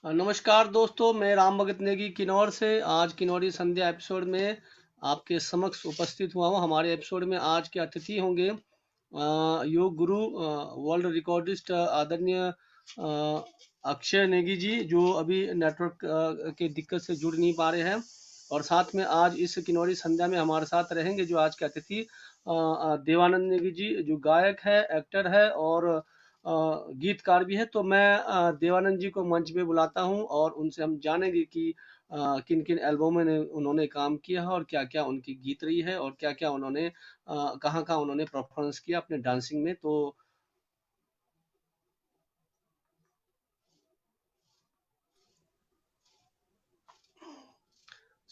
नमस्कार दोस्तों, मैं राम भगत नेगी किन्नौर से आज किन्नौरी संध्या एपिसोड में आपके समक्ष उपस्थित हुआ हूँ। हमारे एपिसोड में आज के अतिथि होंगे योग गुरु वर्ल्ड रिकॉर्डिस्ट आदरणीय अक्षय नेगी जी, जो अभी नेटवर्क के दिक्कत से जुड़ नहीं पा रहे हैं। और साथ में आज इस किन्नौरी संध्या में हमारे साथ रहेंगे जो आज के अतिथि देवानंद नेगी जी, जो गायक है, एक्टर है और गीतकार भी है। तो मैं देवानंद जी को मंच पे बुलाता हूँ और उनसे हम जानेंगे कि किन किन एल्बम में उन्होंने काम किया है और क्या क्या उनकी गीत रही है और क्या क्या उन्होंने कहाँ कहाँ उन्होंने परफॉर्मेंस किया अपने डांसिंग में। तो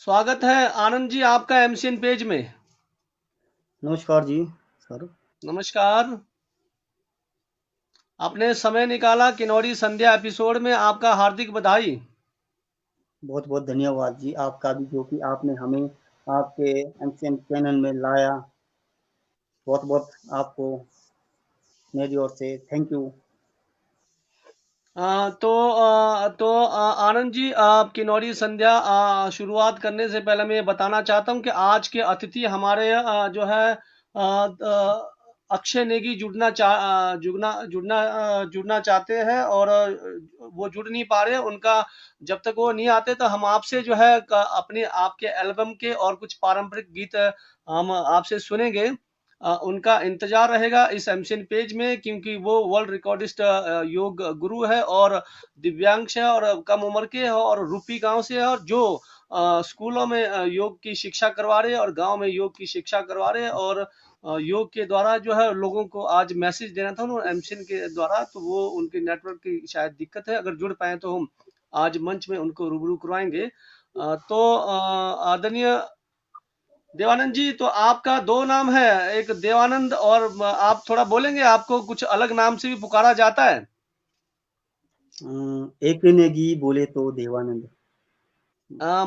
स्वागत है आनंद जी आपका एमसीएन पेज में। नमस्कार जी सर। नमस्कार। आपने समय निकाला किन्नौरी संध्या एपिसोड में, आपका हार्दिक बधाई। बहुत बहुत धन्यवाद जी आपका भी, जो कि आपने हमें आपके एमसीएन चैनल में लाया। बहुत बहुत आपको मेरी ओर से थैंक यू। आनंद जी, आप किन्नौरी संध्या शुरुआत करने से पहले मैं ये बताना चाहता हूँ कि आज के अतिथि हमारे जो है अक्षय नेगी जुड़ना चाहते हैं और वो जुड़ नहीं पा रहे हैं। उनका जब तक वो नहीं आते तो हम आपसे जो है अपने आपके एल्बम के और कुछ पारंपरिक गीत हम आपसे सुनेंगे। उनका इंतजार रहेगा इस एमसीएन पेज में, क्योंकि वो वर्ल्ड रिकॉर्डिस्ट योग गुरु है और दिव्यांश है और कम उम्र के है और रूपी गांव से है और जो स्कूलों में योग की शिक्षा करवा रहे हैं और गांव में योग की शिक्षा करवा रहे हैं और योग के द्वारा जो है लोगों को आज मैसेज देना था उन्होंने एमसीएन के द्वारा। तो वो उनके नेटवर्क की शायद दिक्कत है, अगर जुड़ पाए तो हम आज मंच में उनको रूबरू करवाएंगे। आदरणीय देवानंद जी, तो आपका दो नाम है, एक देवानंद और आप थोड़ा बोलेंगे, आपको कुछ अलग नाम से भी पुकारा जाता है? एक नेगी बोले तो देवानंद।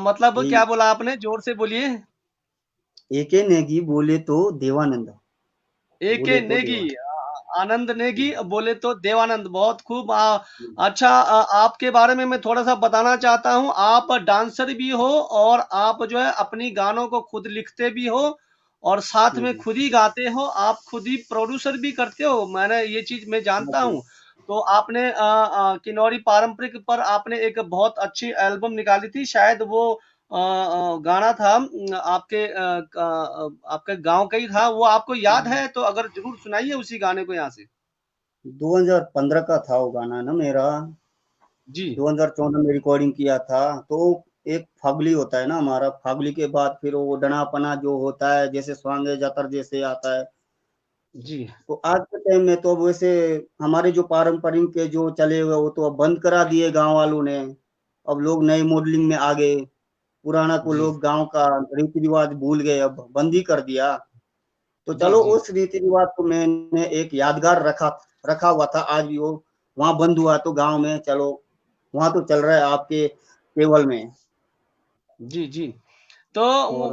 मतलब यही क्या बोला आपने, जोर से बोलिए। एक नेगी बोले तो देवानंद। एके बोले तो नेगी, देवानंद। आनंद नेगी, जी, बोले तो देवानंद। बहुत खूब। जी, अच्छा, आपके बारे में मैं थोड़ा सा बताना चाहता हूँ। आप डांसर भी हो और आप जो है अपनी गानों को खुद लिखते भी हो और साथ हाँ में जी, खुद ही गाते हो, आप खुद ही प्रोड्यूसर भी करते हो, मैंने ये चीज मैं हाँ जानता जी, हूँ। तो आपने किन्नौरी पारंपरिक पर आपने एक बहुत अच्छी एल्बम निकाली थी, शायद वो गाना था आपके गांव का ही था, वो आपको याद है? तो अगर जरूर सुनाइए उसी गाने को यहाँ से। 2015 का था वो गाना ना मेरा। जी 2014 में रिकॉर्डिंग किया था। तो एक फागली होता है ना हमारा, फागली के बाद फिर वो डनापना जो होता है, जैसे स्वांगे जातर जैसे आता है। जी तो आज के टाइम में तो अब वैसे हमारे जो पारंपरिक के जो चले हुए वो तो अब बंद करा दिए गांव वालों ने। अब लोग नई मॉडलिंग में आ गए। पुराना को जी लोग गांव का रीति रिवाज भूल गए, अब बंद ही कर दिया। तो जी चलो जी उस रीति रिवाज को मैंने एक यादगार रखा रखा हुआ था। आज भी वो वहां बंद हुआ तो गांव में चलो वहां तो चल रहा है आपके केवल में। जी जी। तो और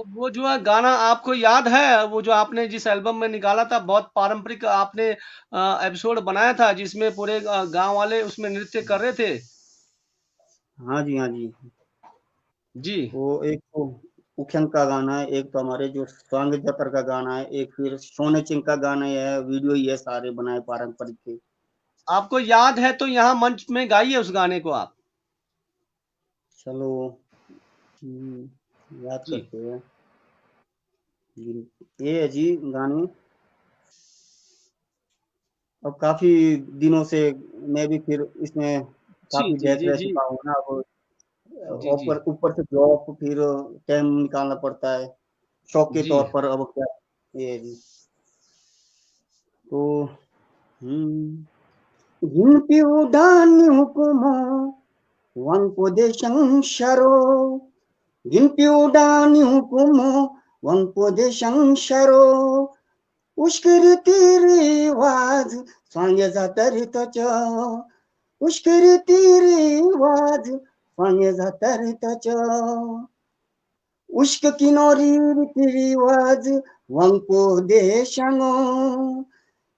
वो जो है गाना आपको याद है, वो जो आपने जिस एल्बम में निकाला था, बहुत पारंपरिक आपने एपिसोड बनाया था जिसमें पूरे गांव वाले उसमें नृत्य कर रहे थे? हाँ जी, हाँ जी। जी। वो एक तो उखन का गाना है, एक तो हमारे जो स्वांग जतर का गाना है, एक फिर सोने चिंग का गाना है, वीडियो ही है सारे बनाए पारंपरिक के। आपको याद है तो यहाँ मंच में गाइए उस गाने को आप। चलो याद जी करते हैं। ये है जी गाने। अब काफी दिनों से मैं भी फिर इसमें जी काफी जी डेट जी रह जी चुका हूँ ना अब। जी जी ऊपर ऊपर से जॉब, फिर टाइम निकालना पड़ता है शौक के जी तौर पर। अब क्या ये है जी। तो गिनती उड़ान हुकुमो Wangpo sharo, ginpi udani hukumo, wangpo sharo, ushkiri tiri waz, swange zatari tacho, ushkiri tiri waz, swange zatari tacho, ushk kinori tiri waz, wangpo deshango,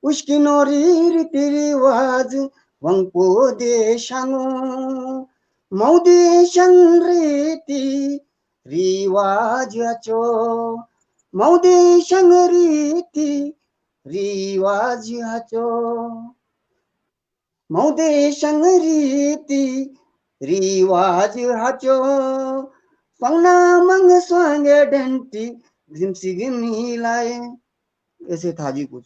ushkinori tiri waz, Wangpo de shango Maude shangreti riwaj hacho Maude shangreti riwaj hacho Maude shangreti riwaj hacho Pangna mang swange denti गिमसी लाए ऐसे था जी कुछ।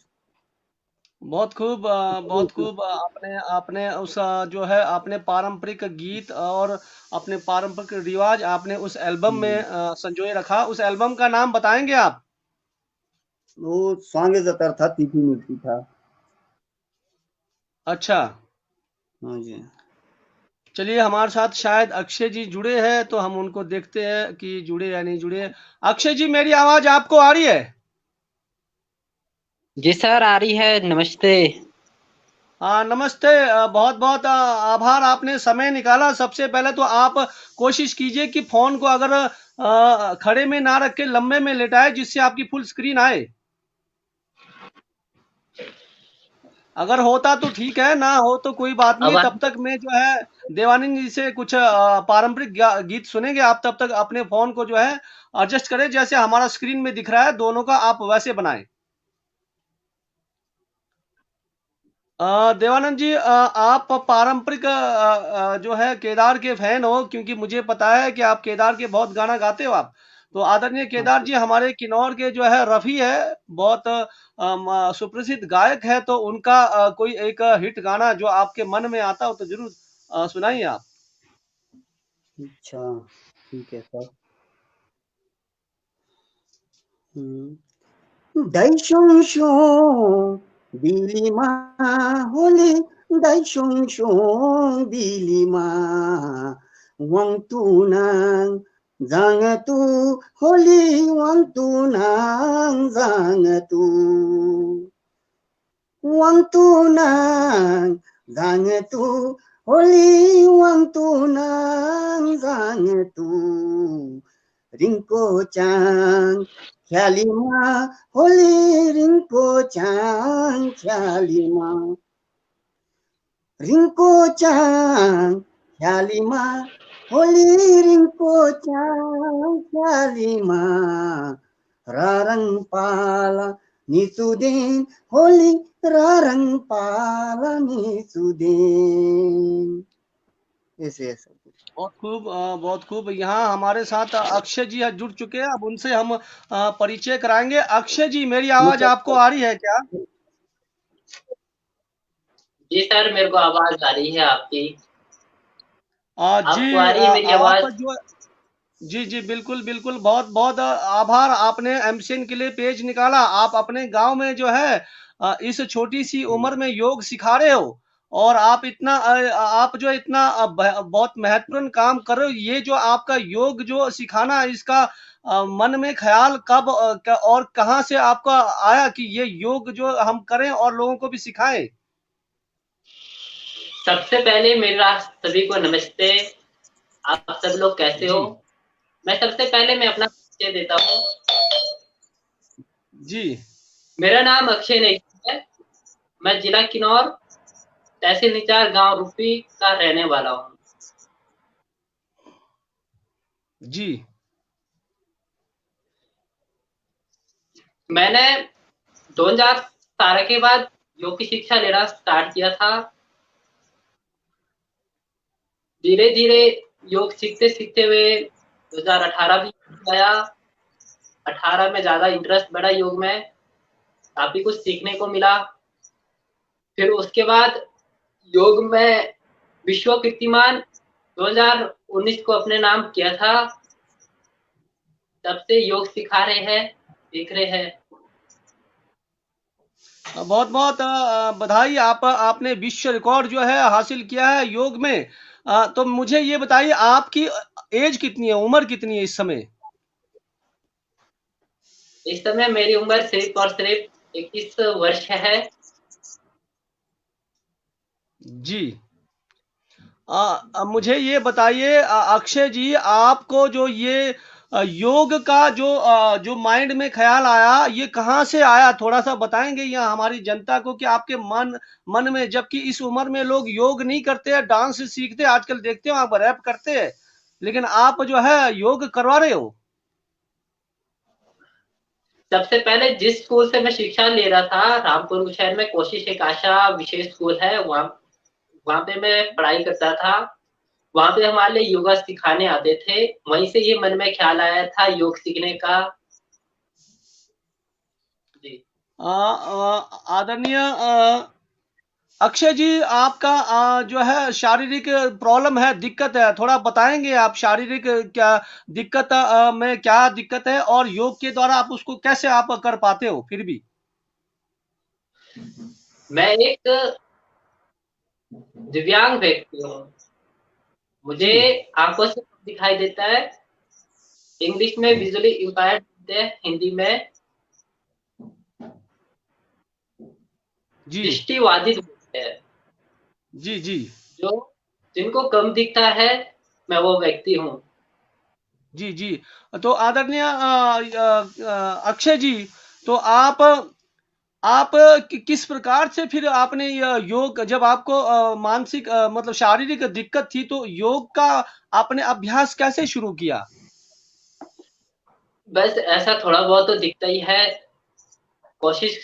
बहुत खूब आपने आपने उस जो है आपने पारंपरिक गीत और अपने पारंपरिक रिवाज आपने उस एल्बम में संजोए रखा। उस एल्बम का नाम बताएंगे आप? वो सॉन्ग ज्यादातर था तीखी मिर्ची था। अच्छा, हाँ जी। चलिए हमारे साथ शायद अक्षय जी जुड़े हैं, तो हम उनको देखते हैं कि जुड़े या नहीं जुड़े। अक्षय जी, मेरी आवाज आपको आ रही है? जी सर, आ रही है। नमस्ते। हाँ, नमस्ते। बहुत बहुत आभार, आपने समय निकाला। सबसे पहले तो आप कोशिश कीजिए कि फोन को अगर खड़े में ना रख के लंबे में लेटाए, जिससे आपकी फुल स्क्रीन आए। अगर होता तो ठीक है, ना हो तो कोई बात नहीं। अब तब तक मैं जो है देवानंद जी से कुछ पारंपरिक गीत सुनेंगे। आप तब तक अपने फोन को जो है एडजस्ट करें, जैसे हमारा स्क्रीन में दिख रहा है दोनों का, आप वैसे बनाएं। देवानंद जी, आप पारंपरिक जो है केदार के फैन हो, क्योंकि मुझे पता है कि आप केदार के बहुत गाना गाते हो आप। तो आदरणीय हाँ केदार जी हमारे किन्नौर के जो है रफ़ी है, बहुत सुप्रसिद्ध गायक है। तो उनका कोई एक हिट गाना जो आपके मन में आता हो तो ज़रूर सुनाइए आप। अच्छा ठीक है सर। दाइशोंशो बिलिमा होले दाइशोंशो बिलिमा वांगतुनां जांगतु Holi वांगतुनां जांगतु वांगतुनां जांगतु Holi वांगतुनां जांगतु Rinko-chan, Kyalima, Holy Rinko-chan, Kyalima. Rinko-chan, Kyalima, Holy Rinko-chan, Kyalima. Rarang pala Nisudin, Holy Rarang pala Nisudin. ऐसे ऐसा कुछ। बहुत खूब, बहुत खूब। यहाँ हमारे साथ अक्षय जी जुड़ चुके हैं। अब उनसे हम परिचय कराएंगे। अक्षय जी, मेरी आवाज़ आपको आ रही है क्या? जी सर, मेरे को आवाज आ रही है आपकी। जी, आपको आ रही है मेरी आप आवाज? जो जी, जी, बिल्कुल, बिल्कुल। बहुत-बहुत आभार, आपने एमसीएन के लिए पेज निकाला। आप अपने गाँव में जो है इस छोटी-सी उम्र में योग सिखा रहे हो, और आप इतना आप जो इतना बहुत महत्वपूर्ण काम कर रहे हो। ये जो आपका योग जो सिखाना, इसका मन में ख़्याल कब और कहाँ से आपका आया कि ये योग जो हम करें और लोगों को भी सिखाएँ? सबसे पहले मेरा सभी को नमस्ते। आप सब लोग कैसे हो? जी, मैं सबसे पहले मैं अपना परिचय देता हूँ। जी, मेरा नाम अक्षय नेगी है। मैं जिला किन्नौर, तहसील निचार, गाँव रूपी का रहने वाला हूँ। जी। मैंने 2017 के बाद योग की शिक्षा लेना स्टार्ट किया था। धीरे-धीरे योग सीखते-सीखते हुए 2018 भी आया। 18 में ज़्यादा इंटरेस्ट बढ़ा योग में, काफ़ी कुछ सीखने को मिला। फिर उसके बाद योग में विश्व कीर्तिमान 2019 को अपने नाम किया था। तब से योग सिखा रहे हैं, सीख रहे हैं। बहुत-बहुत बधाई, आपने विश्व रिकॉर्ड जो है हासिल किया है योग में। तो मुझे ये बताइए, आपकी एज कितनी है, उम्र कितनी है इस समय? इस समय मेरी उम्र सिर्फ और सिर्फ 21 वर्ष है। जी। मुझे ये बताइए, अक्षय जी, आपको जो ये योग का जो माइंड में ख्याल आया, ये कहाँ से आया? थोड़ा सा बताएंगे यहाँ हमारी जनता को कि आपके मन में, जबकि इस उम्र में लोग योग नहीं करते हैं, डांस सीखते, आजकल देखते हो आप रैप करते हैं, लेकिन आप जो है योग करवा रहे हो। सबसे पहले जिस स्कूल से मैं शिक्षा ले रहा था, रामपुर शहर में कोशिश एक आशा विशेष स्कूल है, वहां पे मैं पढ़ाई करता था। वहां पे हमारे लिए योगा सिखाने आते थे। वहीं से ये मन में ख्याल आया था योग सीखने का। जी आदरणीय अक्षय जी, आपका जो है शारीरिक प्रॉब्लम है, दिक्कत है, थोड़ा बताएंगे आप शारीरिक क्या दिक्कत में क्या दिक्कत है, और योग के द्वारा आप उसको कैसे आप कर पाते हो फिर भी? मैं एक दिव्यांग व्यक्ति हूँ। मुझे जी आंखों से दिखाई देता है। इंग्लिश में विजुअली इम्पायर्ड होते हैं, हिंदी में जी दृष्टिबाधित होते हैं। जी जी जो जिनको कम दिखता है, मैं वो व्यक्ति हूँ। जी जी। तो आदरणीय अक्षय जी, तो आप किस प्रकार से फिर आपने योग, जब आपको मानसिक मतलब शारीरिक दिक्कत थी, तो योग का आपने अभ्यास कैसे शुरू किया? बस ऐसा थोड़ा बहुत तो दिखता ही है। कोशिश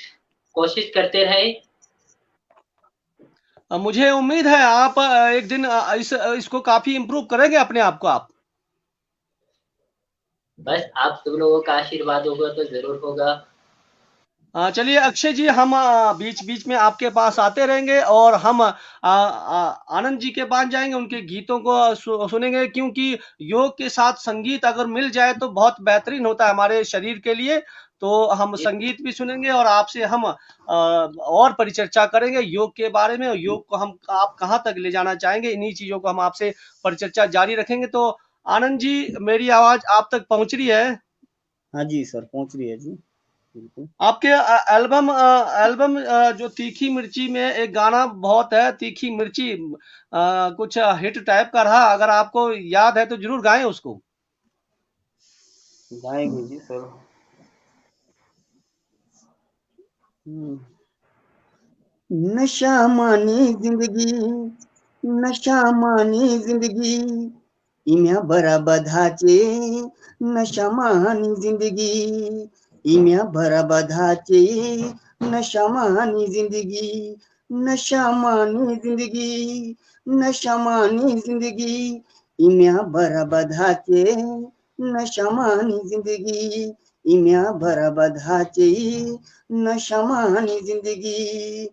कोशिश करते रहे। मुझे उम्मीद है आप एक दिन इसको काफी इम्प्रूव करेंगे अपने आप को आप। बस आप सब लोगों का आशीर्वाद होगा तो जरूर होगा। चलिए अक्षय जी, हम बीच बीच में आपके पास आते रहेंगे, और हम आनंद जी के पास जाएंगे, उनके गीतों को सुनेंगे, क्योंकि योग के साथ संगीत अगर मिल जाए तो बहुत बेहतरीन होता है हमारे शरीर के लिए। तो हम जी संगीत भी सुनेंगे, और आपसे हम और परिचर्चा करेंगे योग के बारे में, और योग को हम आप कहाँ तक ले जाना चाहेंगे, इन्हीं चीजों को हम आपसे परिचर्चा जारी रखेंगे। तो आनंद जी, मेरी आवाज आप तक पहुंच रही है? हाँ जी सर, पहुंच रही है जी, बिल्कुल। आपके एल्बम जो तीखी मिर्ची में एक गाना बहुत है, तीखी मिर्ची, कुछ हिट टाइप का रहा, अगर आपको याद है तो जरूर गाएं उसको। गाएंगे जी सर। हम्म। नशा मानी जिंदगी, नशा मानी जिंदगी, इम्या भरा बधाचे, नशा मानी जिंदगी, इम्या भरा बधाचे, नशा मानी जिंदगी, नशा मानी जिंदगी, नशा मानी जिंदगी, इम्या भरा बधाचे, नशा मानी जिंदगी, इम्या भरा बधाचे, नशा मानी जिंदगी,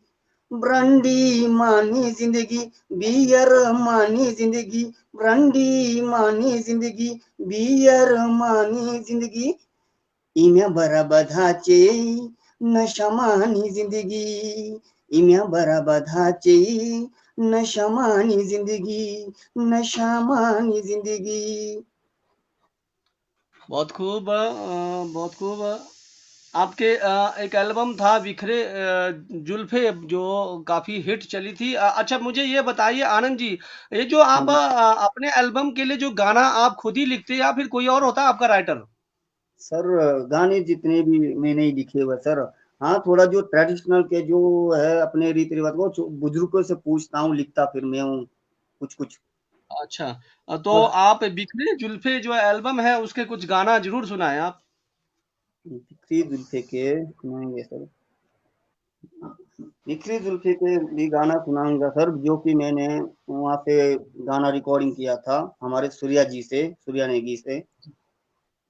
ब्रांडी मानी जिंदगी, बियर मानी जिंदगी, ब्रांडी मानी जिंदगी, बियर मानी जिंदगी, इम्या भरा बधाचे, नशा मानी जिंदगी, इम्या भरा बधाचे, नशा मानी जिंदगी, नशा मानी जिंदगी। बहुत खूब, बहुत खूब। आपके एक एल्बम था बिखरे जुल्फे, जो काफी हिट चली थी। अच्छा मुझे ये बताइए आनंद जी, ये जो हाँ आप जी अपने एल्बम के लिए जो गाना आप खुद ही लिखते हैं, या फिर कोई और होता है आपका राइटर? सर, गाने जितने भी मैं नहीं लिखे हुए सर। हाँ, थोड़ा जो ट्रेडिशनल के जो है अपने रीति रिवाज वो बुजुर्गों से पूछता हूँ, लिखता फिर मैं हूँ कुछ कुछ। अच्छा, तो और आप बिखरे जुल्फे जो एल्बम है उसके कुछ गाना जरूर सुनाएं आप। बिखरी जुल्फे के सुनाएंगे सर। बिखरी जुल्फे के भी गाना सुनाऊंगा सर, जो कि मैंने वहाँ पे गाना रिकॉर्डिंग किया था हमारे सूर्या जी से, सूर्या नेगी से।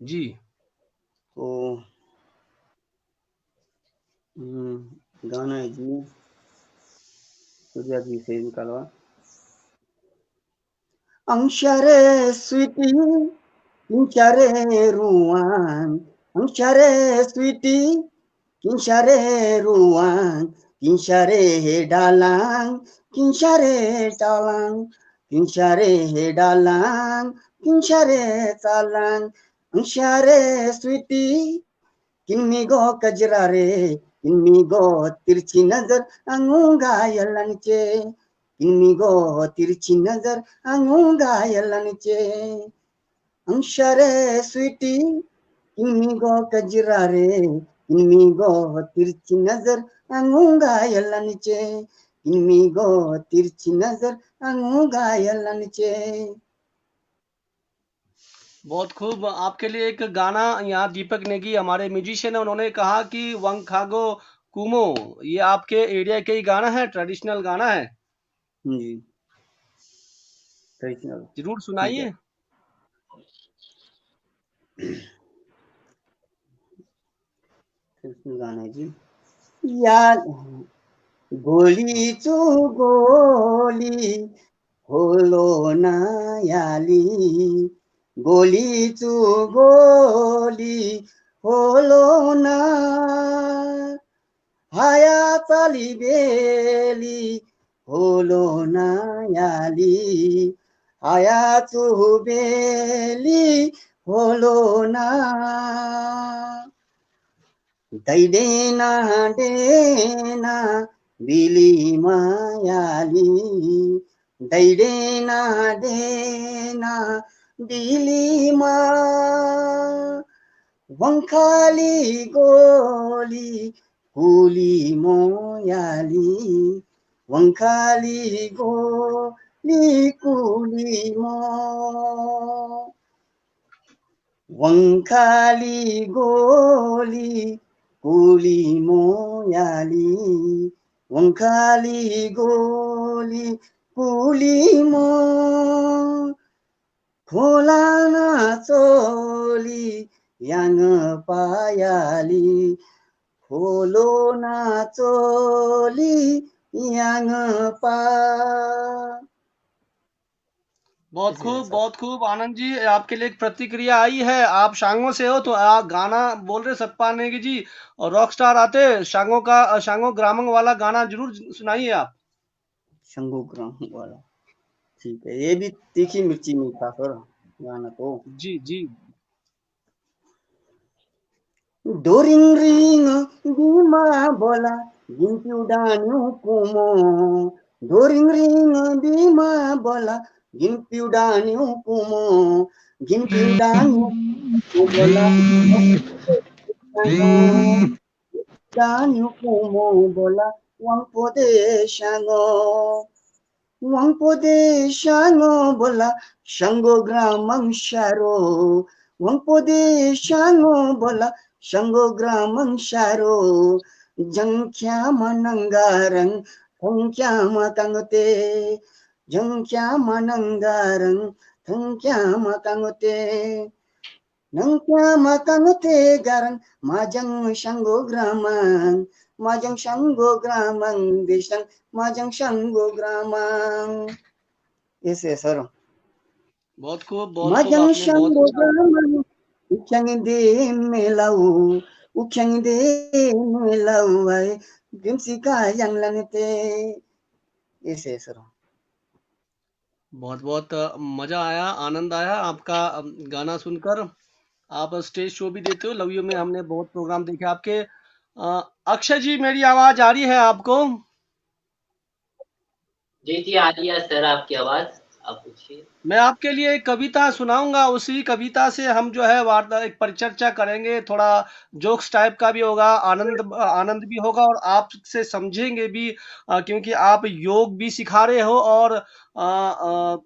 जी तो गाना है जी, सूर्या जी से निकालवा। अंशरे स्वीटी, किंचारे रुआन, अंशरे स्वीटी, किंशारे रुआन, किंशारे हे डालांग, किंशारे डालांग, किंशारे हे डालांग, किंशारे चालांग, अंशारे स्वीटी, किन्नी गो कजरा रे, किन्नी गो तिरछी नजर अंगूंगा यलनचे, किन्नी गो तिरछी नजर अंगूंगा यलनचे, अंशरे स्वीटी किन्मीगो कजरारे किन्मीगो तिरछी नजर अंगूंगा यलनिचे किन्मीगो तिरछी नजर अंगूंगा यलनिचे। बहुत खूब। आपके लिए एक गाना यहाँ दीपक नेगी हमारे म्यूजिशियन है, उन्होंने कहा कि वंखागो कुमो, ये आपके एरिया के ही गाना है, ट्रेडिशनल गाना है, जी ट्रेडिशनल जरूर ठीक है। सुनाइए। ट्रेडिशनल गाना है जी। याद गोली चू गोली होलो ना याली गोली चू गोली होलो ना हाया चाली बेली होलो ना याली हाया चू बेली होलो ना दैडेना डेना बिली मायाली दैडेना डेना बिली मा वंखाली गोली कुली मोयाली वंखाली गोली कुली मो वंखाली गोली कुली मोयाली वंखाली गोली कुली मो खोलाना चोली यांग पायाली खोलो ना चोली यांग पा। बहुत खूब आनंद जी। आपके लिए एक प्रतिक्रिया आई है, आप शांगो से हो तो आप गाना बोल रहे सतपाल नेगी जी, और रॉक स्टार आते शांगो का, शांगो ग्रामंग वाला गाना जरूर सुनाइए आप। शंभू ग्राम वाला ठीक है, ये भी तीखी मिर्ची में था सर गाना तो। जी जी। डोरिंग रिंग बीमा बोला गिनती उड़ानियों कुमो डोरिंग रिंग बीमा बोला गिनती उड़ानियों कुमो गिनती उड़ानियों बोला uɗaनियों कुमो बोला वंपोदे शांगो वंपोदे शांगो बोला शंगो ग्रामं शारो वंपोदे शांगो बोला शंगो ग्रामं शारो जंख्या मनंगारं थंख्या मतंगते जंख्या मनंगारं थंख्या मतंगते नंख्या मतंगते गारं माजंग शंगो ग्रामं माजंग शंगो ग्रामं देशं माजंग शंगो ग्रामं। ऐसे सर बहुत खूब माजंग आपने बहुत शंगो अच्छा। ग्रामं उख्यांग दे मेलाऊ उख्यांग दे मेलाऊ आए गिमसिका यांगलंगते। ऐसे सर बहुत मजा आया, आनंद आया आपका गाना सुनकर। आप स्टेज शो भी देते हो, लव यू में हमने बहुत प्रोग्राम देखे आपके। अक्षय जी, मेरी आवाज आ रही है आपको? जी जी आ रही है सर आपकी आवाज, आप पूछिए। मैं आपके लिए एक कविता सुनाऊंगा, उसी कविता से हम जो है वार्ता, एक परिचर्चा करेंगे, थोड़ा जोक्स टाइप का भी होगा, आनंद आनंद भी होगा और आपसे समझेंगे भी, क्योंकि आप योग भी सिखा रहे हो और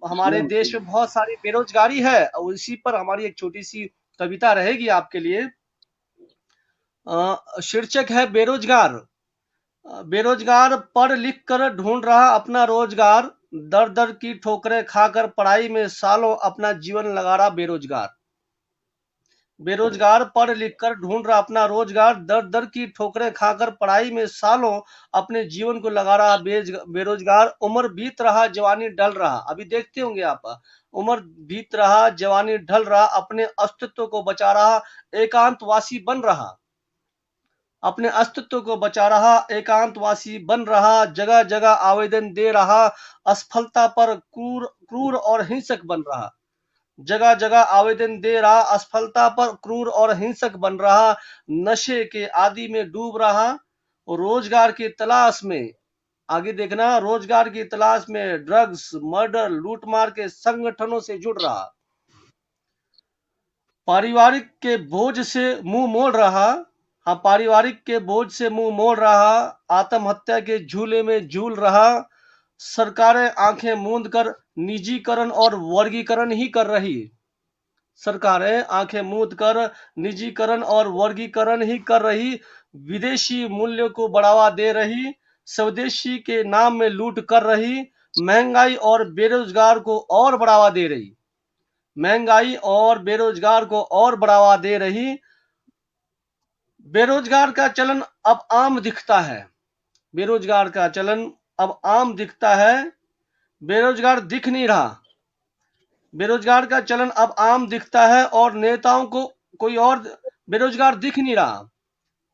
हमारे देश में बहुत सारी बेरोजगारी है, और इसी पर हमारी एक छोटी सी कविता रहेगी आपके लिए। शीर्षक है बेरोजगार। बेरोजगार पढ़ लिख कर ढूंढ रहा अपना रोजगार, दर दर की ठोकरें खाकर पढ़ाई में सालों अपना जीवन लगा रहा बेरोजगार। बेरोजगार पढ़ लिख कर ढूंढ रहा अपना रोजगार, दर दर की ठोकरें खाकर पढ़ाई में सालों अपने जीवन को लगा रहा बेरोजगार। उम्र बीत रहा जवानी ढल रहा, अभी देखते होंगे आप, उम्र बीत रहा जवानी ढल रहा, अपने अस्तित्व को बचा रहा, एकांतवासी बन रहा, अपने अस्तित्व को बचा रहा, एकांतवासी बन रहा, जगह जगह आवेदन दे रहा, असफलता पर क्रूर क्रूर और हिंसक बन रहा, जगह जगह आवेदन दे रहा, असफलता पर क्रूर और हिंसक बन रहा, नशे के आदि में डूब रहा, रोजगार की तलाश में, आगे देखना, रोजगार की तलाश में ड्रग्स, मर्डर, लूटमार के संगठनों से जुड़ रहा, पारिवारिक के बोझ से मुंह मोड़ रहा, हाँ पारिवारिक के बोझ से मुंह मोड़ रहा, आत्महत्या के झूले में झूल रहा, सरकारें आंखें मूंद कर निजीकरण और वर्गीकरण ही कर रही, सरकारें आंखें मूंद कर निजीकरण और वर्गीकरण ही कर रही, विदेशी मूल्यों को बढ़ावा दे रही, स्वदेशी के नाम में लूट कर रही, महंगाई और बेरोजगार को और बढ़ावा दे रही, महंगाई और बेरोजगार को और बढ़ावा दे रही। बेरोजगार का चलन अब आम दिखता है, बेरोजगार का चलन अब आम दिखता है, बेरोजगार दिख नहीं रहा, बेरोजगार का चलन अब आम दिखता है और नेताओं को कोई और बेरोजगार दिख नहीं रहा,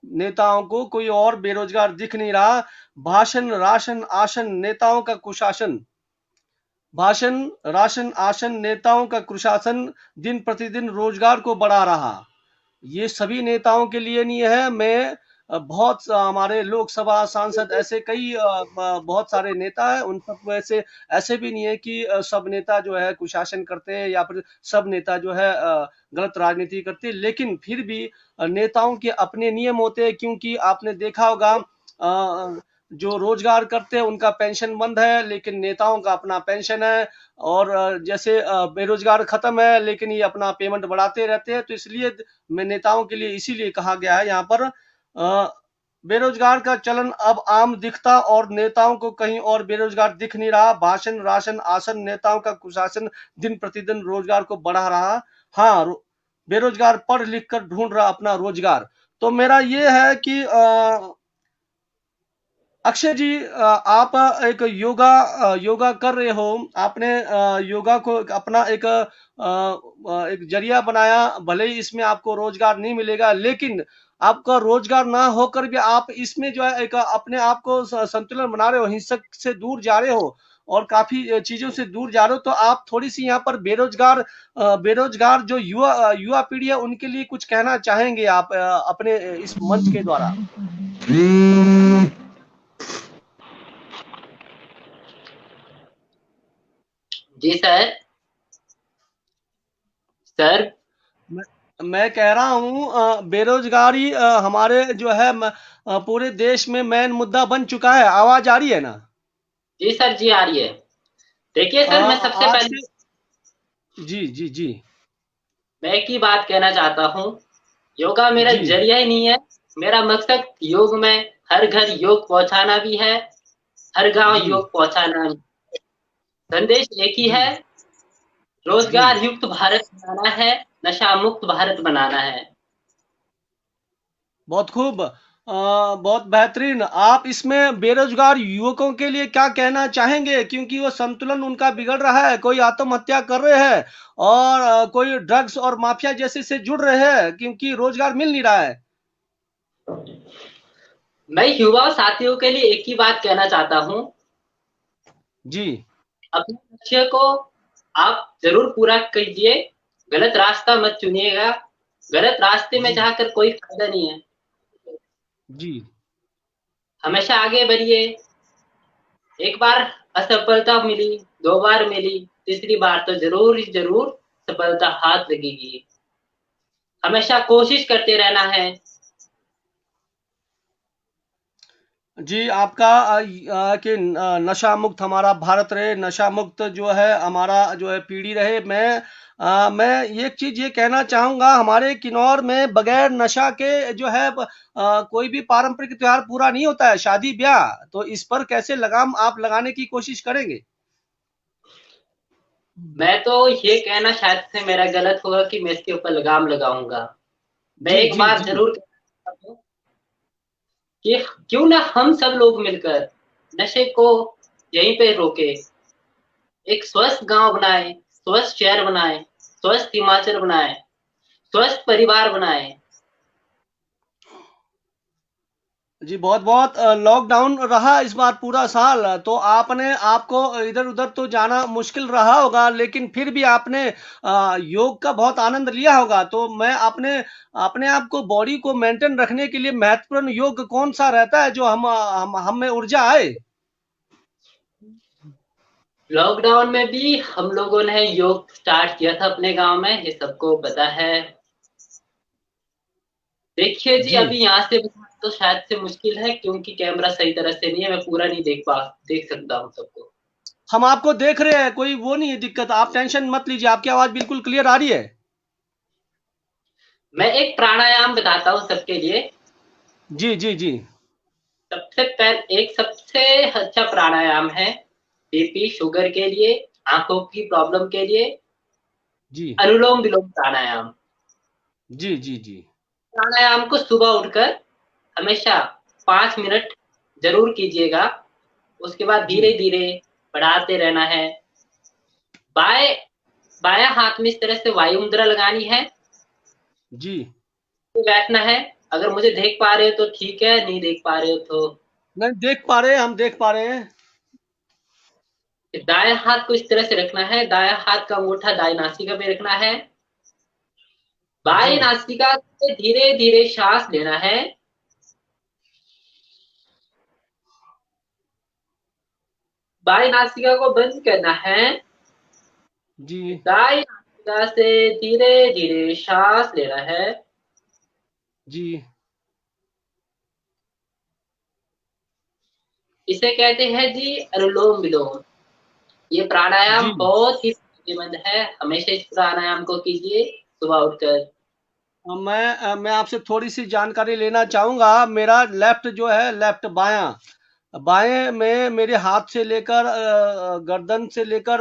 नेताओं को कोई और बेरोजगार दिख नहीं रहा। भाषण राशन आसन नेताओं का कुशासन, भाषण राशन आसन नेताओं का कुशासन दिन प्रतिदिन रोजगार को बढ़ा रहा। ये सभी नेताओं के लिए नहीं है, मैं बहुत हमारे लोकसभा सांसद ऐसे कई बहुत सारे नेता है, उन सब ऐसे ऐसे भी नहीं है कि सब नेता जो है कुशासन करते हैं या फिर सब नेता जो है गलत राजनीति करते हैं, लेकिन फिर भी नेताओं के अपने नियम होते हैं, क्योंकि आपने देखा होगा जो रोजगार करते हैं उनका पेंशन बंद है, लेकिन नेताओं का अपना पेंशन है, और जैसे बेरोजगार खत्म है लेकिन ये अपना पेमेंट बढ़ाते रहते हैं। तो इसलिए मैं नेताओं के लिए इसीलिए कहा गया है यहाँ पर बेरोजगार का चलन अब आम दिखता और नेताओं को कहीं और बेरोजगार दिख नहीं रहा। भाषण राशन आसन नेताओं का कुशासन दिन प्रतिदिन रोजगार को बढ़ा रहा। हाँ, बेरोजगार पढ़ लिख कर ढूंढ रहा अपना रोजगार। तो मेरा ये है कि अक्षय जी, आप एक योगा कर रहे हो, आपने योगा को अपना एक जरिया बनाया, भले ही इसमें आपको रोजगार नहीं मिलेगा, लेकिन आपका रोजगार ना होकर भी आप इसमें जो है एक अपने आप को संतुलन बना रहे हो, हिंसक से दूर जा रहे हो और काफी चीजों से दूर जा रहे हो। तो आप थोड़ी सी यहाँ पर बेरोजगार जो युवा पीढ़ी है उनके लिए कुछ कहना चाहेंगे आप अपने इस मंच के द्वारा? जी सर। सर मैं कह रहा हूँ बेरोजगारी हमारे जो है पूरे देश में मेन मुद्दा बन चुका है। आवाज आ रही है ना? जी सर, जी आ रही है। देखिए सर, मैं सबसे पहले जी जी जी मैं एक ही बात कहना चाहता हूँ, योगा मेरा जरिया ही नहीं है, मेरा मकसद योग में हर घर योग पहुंचाना भी है, हर गांव योग पहुंचाना भी। संदेश एक ही है, रोजगार युक्त भारत बनाना है, नशा मुक्त भारत बनाना है। बहुत खूब, बहुत बेहतरीन। आप इसमें बेरोजगार युवकों के लिए क्या कहना चाहेंगे, क्योंकि वो संतुलन उनका बिगड़ रहा है, कोई आत्महत्या कर रहे हैं और कोई ड्रग्स और माफिया जैसे से जुड़ रहे हैं क्योंकि रोजगार मिल नहीं रहा है। मैं युवा साथियों के लिए एक ही बात कहना चाहता हूँ जी, अपने लक्ष्य को आप जरूर पूरा कीजिए, गलत रास्ता मत चुनिएगा, गलत रास्ते में जाकर कोई फायदा नहीं है। जी, हमेशा आगे बढ़िए। एक बार असफलता मिली, 2 बार मिली, तीसरी बार तो जरूर ही जरूर सफलता हाथ लगेगी। हमेशा कोशिश करते रहना है। जी, आपका कि नशा मुक्त हमारा भारत रहे, नशा मुक्त जो है हमारा जो है पीढ़ी रहे। मैं एक चीज ये कहना चाहूंगा, हमारे किन्नौर में बगैर नशा के जो है कोई भी पारंपरिक त्योहार पूरा नहीं होता है, शादी ब्याह। तो इस पर कैसे लगाम आप लगाने की कोशिश करेंगे? मैं तो ये कहना शायद से मेरा गलत होगा कि मैं इसके ऊपर लगाम लगाऊंगा। मैं जी, एक जी, बात जी। जरूर कहता हूं कि क्यों ना हम सब लोग मिलकर नशे को यहीं पे रोके, एक स्वस्थ गांव बनाए, स्वस्थ शहर बनाए, स्वस्थ हिमाचल बनाए, स्वस्थ परिवार बनाए। जी, बहुत बहुत लॉकडाउन रहा इस बार पूरा साल, तो आपने आपको इधर उधर तो जाना मुश्किल रहा होगा, लेकिन फिर भी आपने योग का बहुत आनंद लिया होगा। तो मैं अपने अपने आप को बॉडी को मेंटेन रखने के लिए महत्वपूर्ण योग कौन सा रहता है जो हम में ऊर्जा आए? लॉकडाउन में भी हम लोगों ने योग स्टार्ट किया था अपने गांव में, ये सबको पता है। देखिए जी, जी अभी यहाँ से बताना तो शायद से मुश्किल है, क्योंकि कैमरा सही तरह से नहीं है, मैं पूरा नहीं देख सकता हूँ सबको। हम आपको देख रहे हैं, कोई वो नहीं है दिक्कत, आप टेंशन मत लीजिए, आपकी आवाज बिल्कुल क्लियर आ रही है। मैं एक प्राणायाम बताता हूँ सबके लिए। जी जी जी एक सबसे अच्छा प्राणायाम है बीपी शुगर के लिए, आंखों की प्रॉब्लम के लिए, जी अनुलोम विलोम प्राणायाम। जी जी जी प्राणायाम को सुबह उठकर हमेशा 5 मिनट जरूर कीजिएगा। उसके बाद जी धीरे धीरे बढ़ाते रहना है। बाएं बायां हाथ में इस तरह से वायु मुद्रा लगानी है, जी तो बैठना है। अगर मुझे देख पा रहे हो तो ठीक है, नहीं देख पा रहे हो तो नहीं देख पा रहे हैं, हम देख पा रहे हैं। दाएं हाथ को इस तरह से रखना है। दाएं हाथ का अंगूठा दाएं नासिका पे रखना है। जी बाएं नासिका से धीरे धीरे सांस लेना है। बाएं नासिका को बंद करना है। जी दाएं नासिका से धीरे धीरे सांस लेना है। जी इसे कहते हैं जी अनुलोम विलोम। ये जी प्राणायाम बहुत ही फायदेमंद है, हमेशा इस प्राणायाम को कीजिए सुबह उठकर। मैं आपसे थोड़ी सी जानकारी लेना चाहूंगा। मेरा लेफ्ट जो है, लेफ्ट बायां, बाएं में मेरे हाथ से लेकर गर्दन से लेकर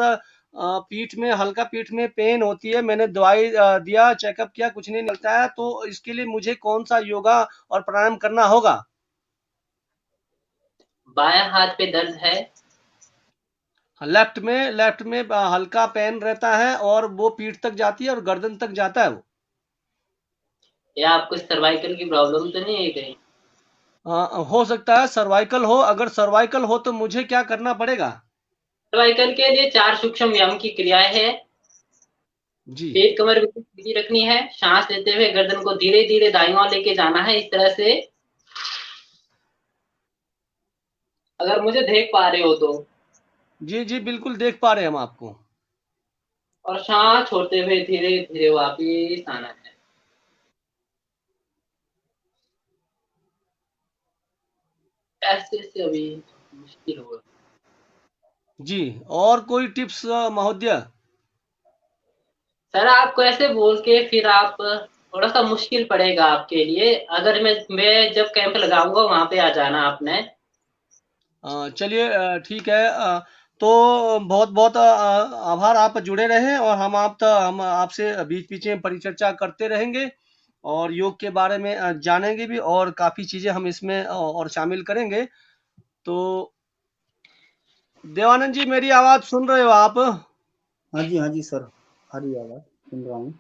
पीठ में, हल्का पीठ में पेन होती है। मैंने दवाई दिया, चेकअप किया, कुछ नहीं मिलता है। तो इसके लिए मुझे कौन सा योगा और प्राणायाम करना होगा? बायां हाथ पे दर्द है? लेफ्ट में हल्का पेन रहता है और वो पीठ तक जाती है और गर्दन तक जाता है वो। या आपको सर्वाइकल की प्रॉब्लम तो नहीं है कहीं? हो सकता है सर्वाइकल हो। अगर सर्वाइकल हो तो मुझे क्या करना पड़ेगा? सर्वाइकल के लिए 4 सूक्ष्म व्यायाम की क्रियाएं हैं। जी पेट कमर बिल्कुल सीधी रखनी है। सांस लेते हुए गर्दन को धीरे धीरे दाईं ओर लेके जाना है, इस तरह से। अगर मुझे देख पा रहे हो तो। जी जी बिल्कुल देख पा रहे हैं हम आपको। और सांस छोड़ते हुए धीरे धीरे वापिस आना है। ऐसे से अभी मुश्किल होगा। जी और कोई टिप्स महोदय? सर आपको ऐसे बोल के फिर आप थोड़ा सा मुश्किल पड़ेगा आपके लिए। अगर मैं जब कैंप लगाऊंगा वहां पे आ जाना आपने। चलिए ठीक है। तो बहुत बहुत आभार, आप जुड़े रहें और हम आपसे बीच बीच में परिचर्चा करते रहेंगे और योग के बारे में जानेंगे भी, और काफ़ी चीज़ें हम इसमें और शामिल करेंगे। तो देवानंद जी, मेरी आवाज़ सुन रहे हो आप? हाँ जी सर, आ रही आवाज़, सुन रहा हूँ।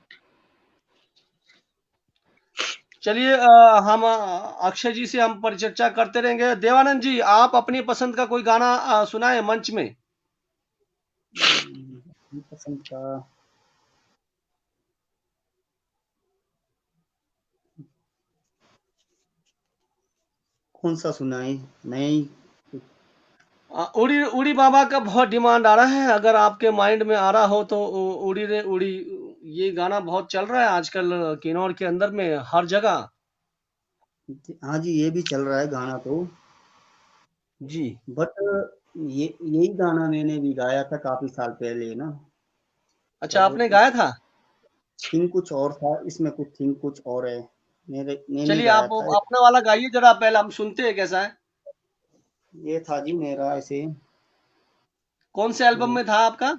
चलिए हम अक्षय जी से हम परिचर्चा करते रहेंगे। देवानंद जी, आप अपनी पसंद का कोई गाना सुनाए मंच में। पसंद का कौन सा सुनाए? नहीं, उड़ी उड़ी बाबा का बहुत डिमांड आ रहा है। अगर आपके माइंड में आ रहा हो तो उड़ी रे उड़ी, ये गाना बहुत चल रहा है आजकल किन्नौर के अंदर में हर जगह। हाँ जी, ये भी चल रहा है गाना तो। जी बट ये यही गाना मैंने भी गाया था काफी साल पहले ना। अच्छा, पर आपने गाया था? थीम कुछ और था, इसमें कुछ थीम कुछ और है। मैंने चलिए गाया आप था। अपना वाला गाइए जरा, पहले हम सुनते हैं कैसा है। ये था जी मेरा ऐसे, कौन से एल्बम ये में था आपका?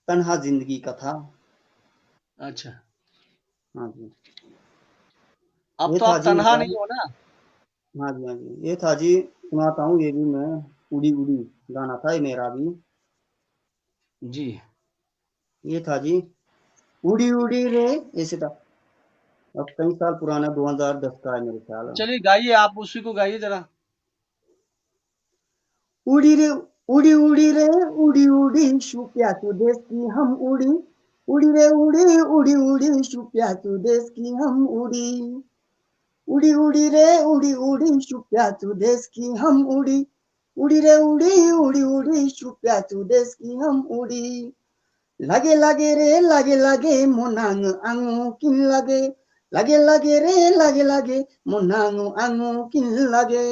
तन्हा जिंदगी का था। अच्छा, हाँ जी, अब ये तो था आप जी तनहा मेरा। नहीं हो ना? हाँ जी, हाँ जी, ये था जी, सुनाता हूँ ये भी मैं। उड़ी उड़ी गाना था ये मेरा भी। जी ये था जी, उड़ी उड़ी रे, ऐसे था। अब कई साल पुराना, 2010 का है मेरे ख्याल। चलिए गाइए, आप उसी को गाइए जरा। उड़ी रे, उड़ी उड़ी रे, उड़ी उड़ी शुप्या तू देश की हम उड़ी। उड़ी रे उड़ी, उड़ी उड़ी शुप्या तू देश की हम उड़ी। उड़ी उड़ी रे, उड़ी उड़ी शुप्या तू देश की हम उड़ी। उड़ी रे उड़ी, उड़ी उड़ी शुप्या तू देश की हम उड़ी। लगे लगे रे, लगे लगे मोनांग आंगो किन लगे। लगे लगे रे लगे लगे मुन्नांगू आंगू किन लगे।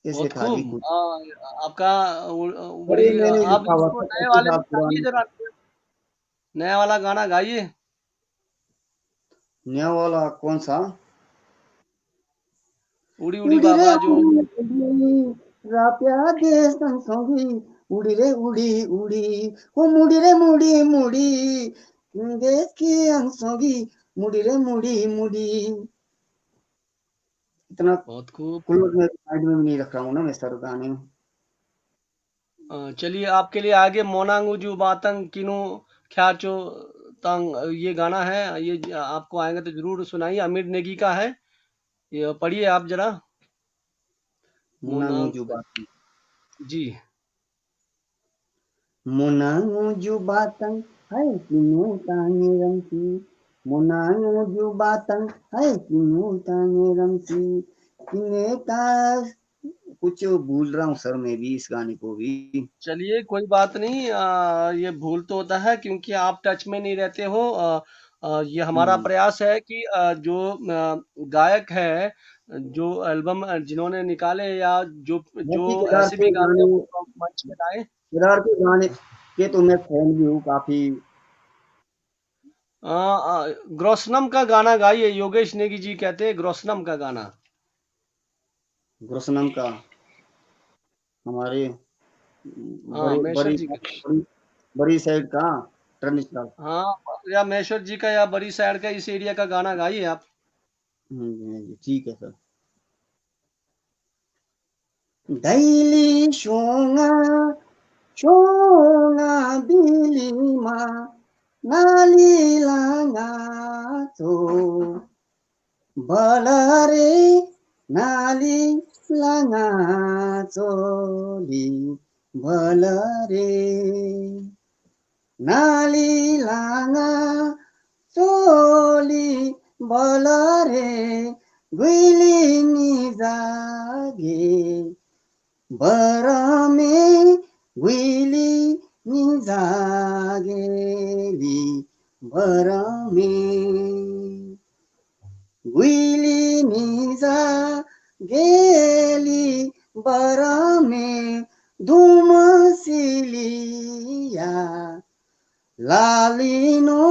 ऐसे बहुत था जी खूब। कुछ। आपका अरे बड़ी मैंने आप लिखा हुआ इसको था नए काफी वाले साल में गाइए पुराना। जरा, नया वाला गाना गाइए। नया वाला कौन सा? उड़ी उड़ी उड़ी रे बाबा जो उड़ी राप्या दे संसोगी उड़ी रे उड़ी उड़ी वो मुड़ी रे मुड़ी मुड़ी देश की अंसोगी मुड़ी रे मुड़ी मुड़ी। इतना बहुत खूब। क्लोज में साइड में भी नहीं रख रहा हूँ ना मैं सर गाने। चलिए आपके लिए आगे मोनांग उजू बातंग किनु ख्याचो तंग, ये गाना है, ये आपको आएगा तो जरूर सुनाइए। आमिर नेगी का है, ये पढ़िए आप जरा। मुनांगू मोनांग जुबातंग जी। मुनांगू जुबातंग है किनु तांगे रंसी मुनांगू जुबातंग है किनु तांगे रंसी किने ता। कुछ भूल रहा हूँ सर मैं भी इस गाने को भी। चलिए कोई बात नहीं, ये भूल तो होता है क्योंकि आप टच में नहीं रहते हो। ये हमारा हम्म, प्रयास है कि जो गायक है, जो एल्बम जिन्होंने निकाले या जो जो बाकी ऐसे भी गाने हैं वो मंच पे लाए। केदार के गाने के तो मैं फैन भी हूँ काफी। ग्रोसनम का गाना गाइए, योगेश नेगी जी कहते हैं ग्रोसनम का गाना। गुरसनम का हमारे हाँ बड़ी मेश्वर बड़ी जी का। बड़ी बड़ी साइड का ट्रेडिशनल। हाँ, या मेश्वर जी का या बड़ी साइड का, इस एरिया का गाना गाइए आप। ठीक है सर। दैली शोंगा शोंगा बिलीमा नाली लांगा तो बलरे नाली लांगा चोली बलरे नाली लांगा चोली बलरे गुइली जागे बरमे गुइली जागेली बरमे गुइली निजा गेली बरमे धुमसिलिया लालिनो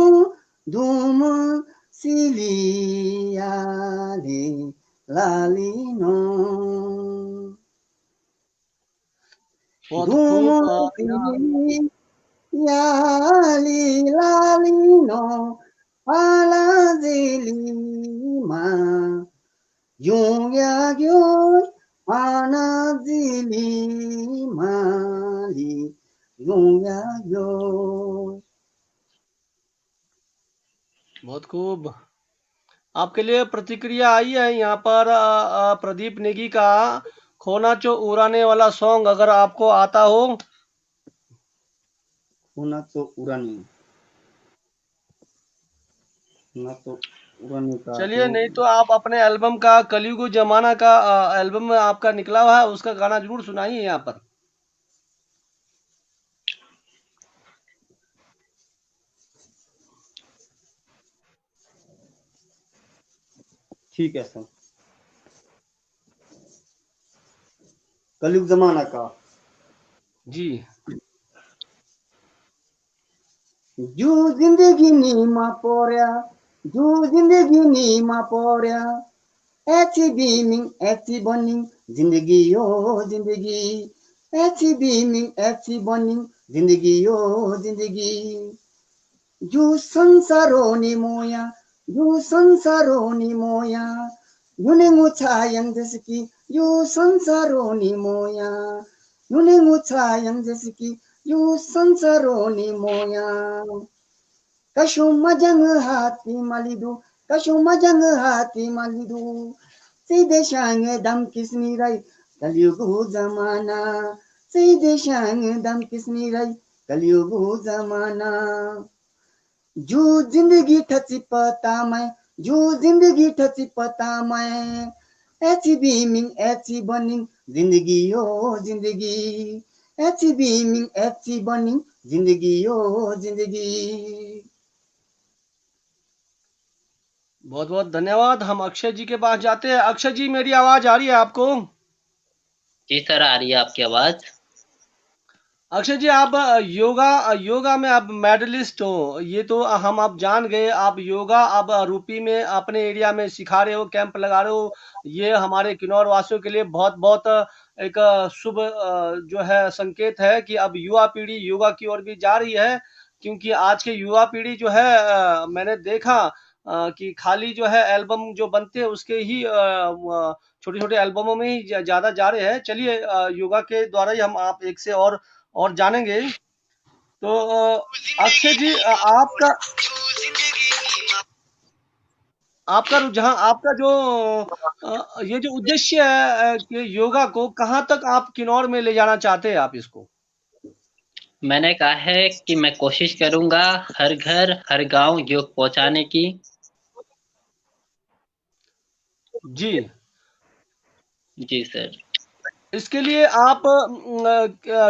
धुम सिलियाले लालिनो बहुत धुम खूब। सिलियाली लालिनो पालाजिलिमा 용야교 하나지리마리 용야교। बहुत खूब। आपके लिए प्रतिक्रिया आई है यहाँ पर, प्रदीप नेगी का खोना चो उड़ाने वाला सॉन्ग अगर आपको आता हो। होना तो उड़ाने होना तो उड़ाने का चलिए, तो नहीं तो आप अपने एल्बम का कलयुग जमाना का एल्बम में आपका निकला हुआ है, उसका गाना जरूर सुनाइए यहाँ पर। ठीक है सर। कलयुग जमाना का जी। जू जिंदगी नीमा पोर्या जू जिंदगी नीमा पोर्या ऐसी बीमिंग ऐसी बनिंग जिंदगी ओ जिंदगी ऐसी बीमिंग ऐसी बनिंग जिंदगी ओ जिंदगी जू संसारोनी मोया जू संसारोनी मोया युने छायं जसकी यू संसारोनी मोया युने छायं जसकी यू संसारोनी मोया कसु मजंग हाथी मलिदू कसु मजंग हाथी मलिदू सीधे शांग दम किसनी रही कलयुग जमाना सीधे शांग दम किसनी रही कलयुग जमाना जू जिंदगी ठची पता मैं जू जिंदगी ठची पता मैं ऐसी बीमिंग ऐसी बनिंग जिंदगी ओ जिंदगी ऐसी बीमिंग ऐसी बनिंग जिंदगी ओ जिंदगी। बहुत बहुत धन्यवाद। हम अक्षय जी के पास जाते हैं। अक्षय जी, मेरी आवाज आ रही है आपको? जी सर, आ रही है आपकी आवाज। अक्षय जी, आप योगा में आप मेडलिस्ट हो, ये तो हम आप जान गए। आप योगा आप रूपी में अपने एरिया में सिखा रहे हो, कैंप लगा रहे हो। ये हमारे किन्नौर वासियों के लिए बहुत बहुत एक शुभ जो है संकेत है कि अब युवा पीढ़ी योगा की ओर भी जा रही है। क्योंकि आज के युवा पीढ़ी जो है मैंने देखा कि खाली जो है एल्बम जो बनते हैं उसके ही छोटे छोटे एल्बमों में ही ज्यादा जा रहे हैं। चलिए योगा के द्वारा ही हम आप एक से और जानेंगे। तो अक्षय जी, आपका आपका रुझान, आपका जो ये जो उद्देश्य है कि योगा को कहाँ तक आप किन्नौर में ले जाना चाहते हैं आप इसको? मैंने कहा है कि मैं कोशिश करूंगा हर घर हर गांव योग पहुंचाने की। जी। जी सर। इसके लिए आप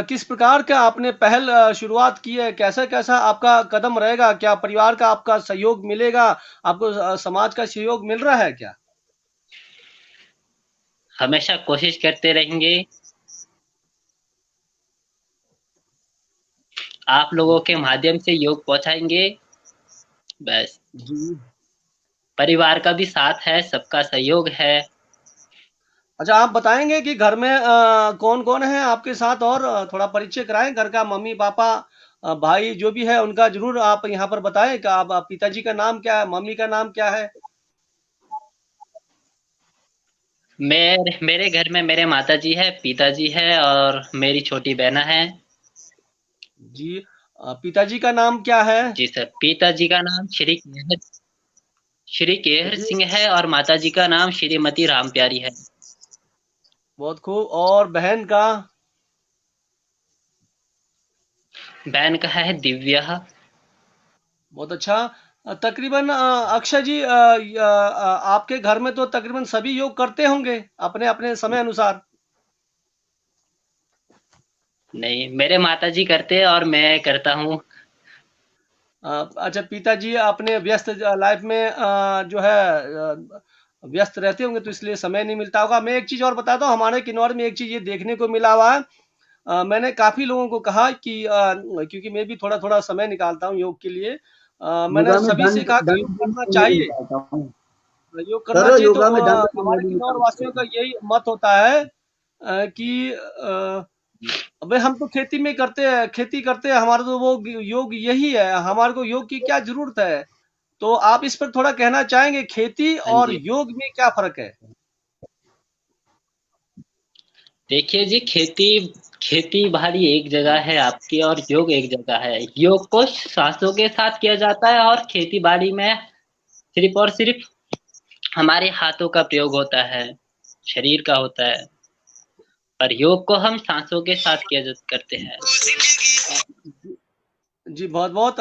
किस प्रकार का आपने पहल शुरुआत की है? कैसा-कैसा आपका कदम रहेगा? क्या परिवार का आपका सहयोग मिलेगा? आपको समाज का सहयोग मिल रहा है क्या? हमेशा कोशिश करते रहेंगे। आप लोगों के माध्यम से योग पहुंचाएंगे। बस। जी। परिवार का भी साथ है, सबका सहयोग है। अच्छा, आप बताएँगे कि घर में कौन-कौन है आपके साथ, और थोड़ा परिचय कराएँ घर का, मम्मी-पापा, भाई जो भी है उनका ज़रूर आप यहाँ पर बताएँ कि आप पिताजी का नाम क्या है? मम्मी का नाम क्या है? मेरे घर में मेरे माताजी है, पिताजी है और मेरी छोटी बहना है। जी। पिताजी का नाम क्या है? जी सर, पिताजी का नाम श्री केहर जी, सिंह है और माताजी का नाम श्रीमती राम प्यारी है। बहुत खूब। और बहन का? बहन का है दिव्या। बहुत अच्छा। तकरीबन अक्षय जी, आपके घर में तो तकरीबन सभी योग करते होंगे अपने-अपने समय अनुसार? नहीं, मेरे माताजी करते हैं और मैं करता हूँ। अच्छा, पिताजी अपने व्यस्त लाइफ में जो है व्यस्त रहते होंगे तो इसलिए समय नहीं मिलता होगा। मैं एक चीज़ और बताता हूँ, हमारे किन्नौर में एक चीज़ ये देखने को मिला हुआ है। मैंने काफ़ी लोगों को कहा कि क्योंकि मैं भी थोड़ा-थोड़ा समय निकालता हूँ योग के लिए। मैंने योगा में सभी से दंड कहा कि योग दंड करना तो मैं भी चाहिए। निकालता हूँ। योग करना सर, चाहिए। तो योगा में दंड तो मैं हमारे भी किन्नौर निकालता वासियों हूँ। का यही मत होता है कि अबे हम तो खेती में करते हैं, खेती करते हैं, हमारा तो वो योग यही है, हमारे को योग की क्या ज़रूरत है? तो आप इस पर थोड़ा कहना चाहेंगे, खेती हाँ और जी। योग में क्या फ़र्क है? देखिए जी, खेती बाड़ी एक जगह है आपकी और योग एक जगह है। योग को सांसों के साथ किया जाता है और खेती बाड़ी में सिर्फ और सिर्फ हमारे हाथों का प्रयोग होता है, शरीर का होता है। पर योग को हम सांसों के साथ करते हैं। जी, जी, बहुत-बहुत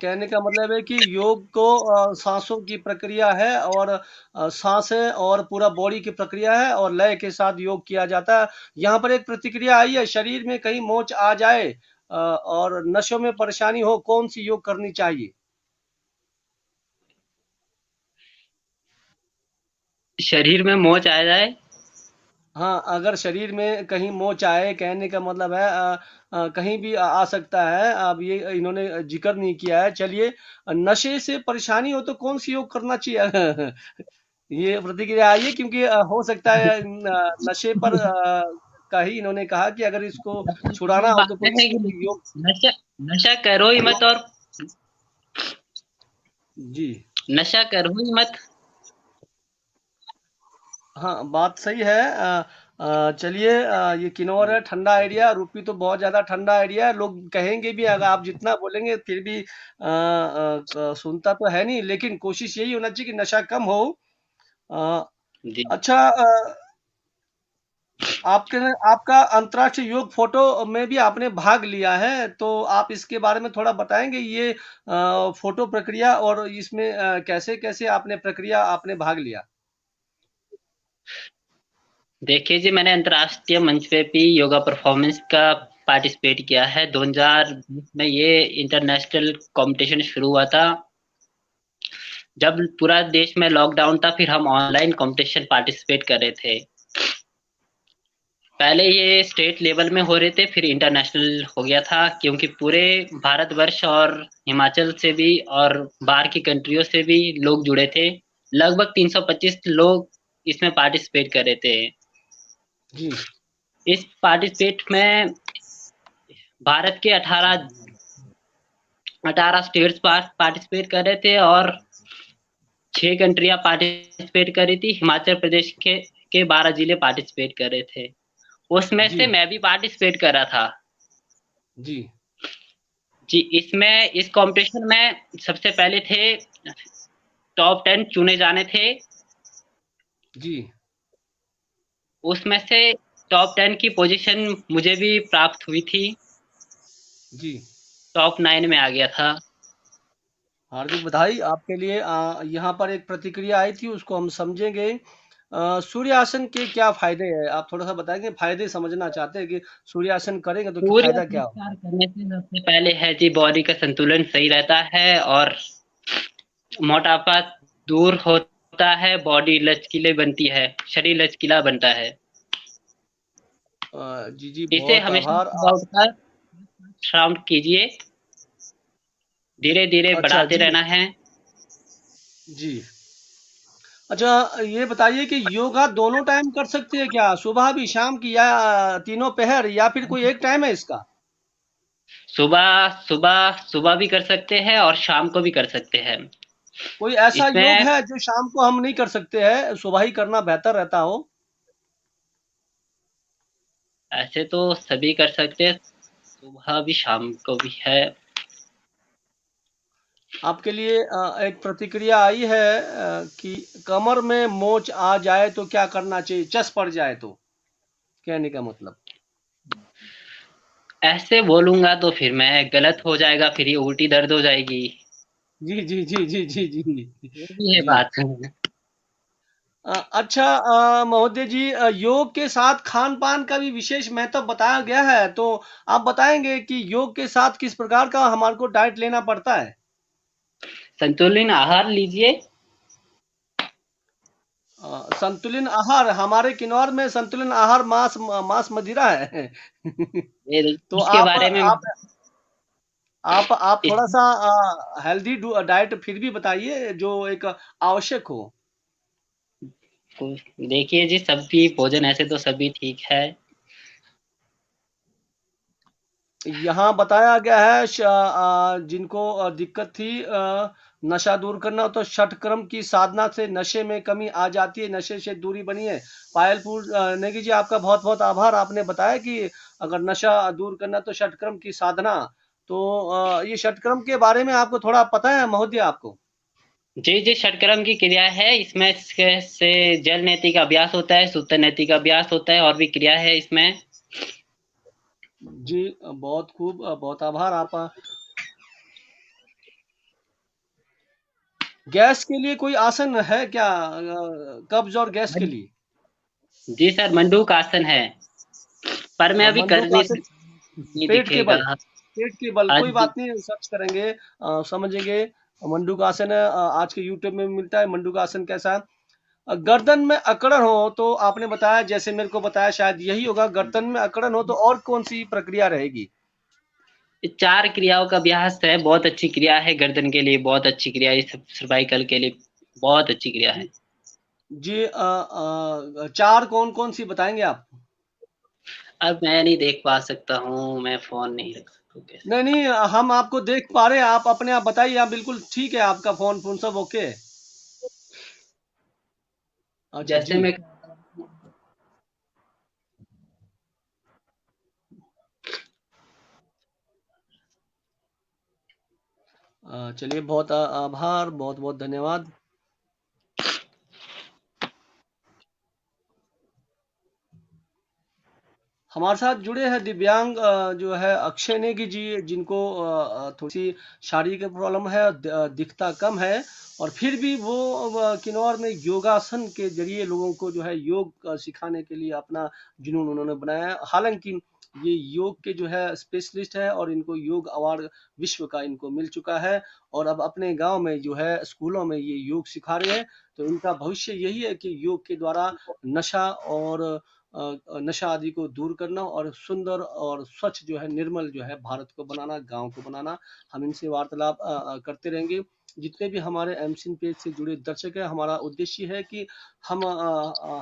कहने का मतलब है कि योग को साँसों की प्रक्रिया है, और साँसें और पूरा बॉडी की प्रक्रिया है और लय के साथ योग किया जाता है। यहाँ पर एक प्रतिक्रिया आई है, शरीर में कहीं मोच आ जाए और नसों में परेशानी हो, कौन-सी योग करनी चाहिए? शरीर में मोच आ जाए। हाँ, अगर शरीर में कहीं मोच आए, कहने का मतलब है कहीं भी आ सकता है। अब ये इन्होंने ज़िक्र नहीं किया है। चलिए, नशे से परेशानी हो तो कौन-सी योग करना चाहिए? ये प्रतिक्रिया आई है क्योंकि हो सकता है नशे पर का ही इन्होंने कहा कि अगर इसको छुड़ाना ये हो बात तो कोई है कि योग। नशा नशा करो ही मत और जी। नशा करो ही मत। हाँ, बात सही है। चलिए, ये किन्नौर है, ठंडा एरिया, रूपी तो बहुत ज़्यादा ठंडा एरिया है। लोग कहेंगे भी, अगर आप जितना बोलेंगे फिर भी सुनता तो है नहीं, लेकिन कोशिश यही होना चाहिए कि नशा कम हो। अ, जी। अच्छा, आपके आपका अंतर्राष्ट्रीय योग फ़ोटो में भी आपने भाग लिया है, तो आप इसके बारे में थोड़ा बताएँगे? ये फ़ोटो प्रक्रिया और इसमें कैसे-कैसे आपने प्रक्रिया आपने भाग लिया? देखिए जी, मैंने अंतर्राष्ट्रीय मंच पे भी योगा परफॉर्मेंस का पार्टिसिपेट किया है। 2020 में ये इंटरनेशनल कंपटीशन शुरू हुआ था। जब पूरा देश में लॉकडाउन था, फिर हम ऑनलाइन कंपटीशन पार्टिसिपेट कर रहे थे। पहले ये स्टेट लेवल में हो रहे थे, फिर इंटरनेशनल हो गया था, क्योंकि पूरे भारतवर्ष और हिमाचल से भी और बाहर की कंट्रियों से भी लोग जुड़े थे। लगभग 325 लोग इसमें पार्टिसिपेट कर रहे थे। जी इस पार्टिसिपेट में भारत के 18 स्टेट्स पार्टिसिपेट कर रहे थे और 6 कंट्रियां पार्टिसिपेट कर रही थी। हिमाचल प्रदेश के 12 जिले पार्टिसिपेट कर रहे थे। उसमें जी से मैं भी पार्टिसिपेट कर रहा था। जी जी, इसमें इस कंपटीशन में सबसे पहले थे टॉप 10 चुने जाने थे। जी उसमें से टॉप 10 की पोजीशन मुझे भी प्राप्त हुई थी। जी टॉप 9 में आ गया था। हार्दिक बधाई आपके लिए। यहाँ पर एक प्रतिक्रिया आई थी, उसको हम समझेंगे। सूर्यासन के क्या फायदे हैं, आप थोड़ा सा बताएंगे? फायदे समझना चाहते हैं कि सूर्यासन करेंगे तो सूर्य फायदा क्या होगा। नमस्कार करने से सबसे पहले है जी, बॉडी का संतुलन सही रहता है और मोटापा दूर होता है, बॉडी लचकीली बनती है, शरीर लचकीला बनता है। जी जी, इसे बहुत हमेशा आभार। सुबह उठकर राउंड कीजिए, धीरे धीरे अच्छा बढ़ाते जी रहना है। जी। अच्छा, ये बताइए कि योगा दोनों टाइम कर सकते हैं क्या, सुबह भी, शाम की, या तीनों पहर, या फिर कोई एक टाइम है इसका? सुबह सुबह सुबह भी कर सकते हैं और शाम को भी कर सकते हैं। कोई ऐसा योग इसमें है जो शाम को हम नहीं कर सकते हैं, सुबह ही करना बेहतर रहता हो? ऐसे तो सभी कर सकते हैं, सुबह भी शाम को भी है। आपके लिए एक प्रतिक्रिया आई है कि कमर में मोच आ जाए तो क्या करना चाहिए, चस पड़ जाए तो, कहने का मतलब। ऐसे बोलूंगा तो फिर मैं गलत हो जाएगा, फिर ये उल्टी दर्द हो जाएगी। जी जी जी जी जी जी ये भी है जी। बात। अच्छा, महोदय जी, योग के साथ खान पान का भी विशेष महत्व बताया गया है, तो आप बताएंगे कि योग के साथ किस प्रकार का हमारे को डाइट लेना पड़ता है? संतुलित आहार लीजिए। संतुलित आहार, हमारे किन्नौर में संतुलित आहार मांस मांस मदिरा है। तो इसके आप बारे में आप आप इस, थोड़ा सा हेल्दी डाइट फिर भी बताइए जो एक आवश्यक हो। देखिए जी, सभी भोजन ऐसे तो सभी ठीक है। यहाँ बताया गया है जिनको दिक्कत थी नशा दूर करना हो तो षटक्रम की साधना से नशे में कमी आ जाती है, नशे से दूरी बनी है। पायलपुर नेगी जी, आपका बहुत बहुत आभार, आपने बताया कि अगर नशा दूर करना तो षटक्रम की साधना। तो ये षटक्रम के बारे में आपको थोड़ा पता है महोदय आपको? जी जी, षटक्रम की क्रिया है इसमें। से जल नेति का अभ्यास होता है, सुत्त नेति का अभ्यास होता है, और भी क्रिया है इसमें। जी बहुत खूब, बहुत आभार आप। गैस के लिए कोई आसन है क्या, कब्ज और गैस के लिए? जी सर, मंडूक आसन है, पर मैं अभी कर मंडूक नहीं आसन, नहीं पेट के दिखेगा। बल, पेट के बल, हाँ कोई जी। बात नहीं, सर्च करेंगे, समझेंगे। मंडूक आसन है, आज के यूट्यूब में मिलता है। मंडूक आसन कैसा है? गर्दन में अकड़न हो तो आपने बताया, जैसे मेरे को बताया, शायद यही होगा। गर्दन में अकड़न हो तो और कौन सी प्रक्रिया रहेगी? 4 क्रियाओं का अभ्यास है, बहुत अच्छी क्रिया है, गर्दन के लिए बहुत अच्छी क्रिया है, सर्वाइकल के लिए बहुत अच्छी क्रिया है। जी, चार कौन कौन सी बताएंगे आप? अब मैं नहीं देख पा सकता हूँ, मैं फोन नहीं रख सकता हूँ कैसे। नहीं नहीं, हम आपको देख पा रहे हैं, आप अपने आप बताइए, आप बिल्कुल ठीक है, आपका फोन फोन सब ओके है। अच्छा जैसे जी। मैं चलिए, बहुत आभार, बहुत बहुत धन्यवाद। हमारे साथ जुड़े हैं दिव्यांग जो है अक्षय नेगी जी, जिनको थोड़ी सी शारीरिक प्रॉब्लम है, दिखता कम है, और फिर भी वो किन्नौर में योगासन के जरिए लोगों को जो है योग सिखाने के लिए अपना जुनून उन्होंने बनाया है। हालांकि ये योग के जो है स्पेशलिस्ट है और इनको योग अवार्ड विश्व का इनको मिल चुका है और अब अपने गांव में जो है स्कूलों में ये योग सिखा रहे हैं। तो इनका भविष्य यही है कि योग के द्वारा नशा और नशा आदि को दूर करना और सुंदर और स्वच्छ जो है निर्मल जो है भारत को बनाना, गांव को बनाना। हम इनसे वार्तालाप करते रहेंगे। जितने भी हमारे एमसीन पेज से जुड़े दर्शक हैं, हमारा उद्देश्य है कि हम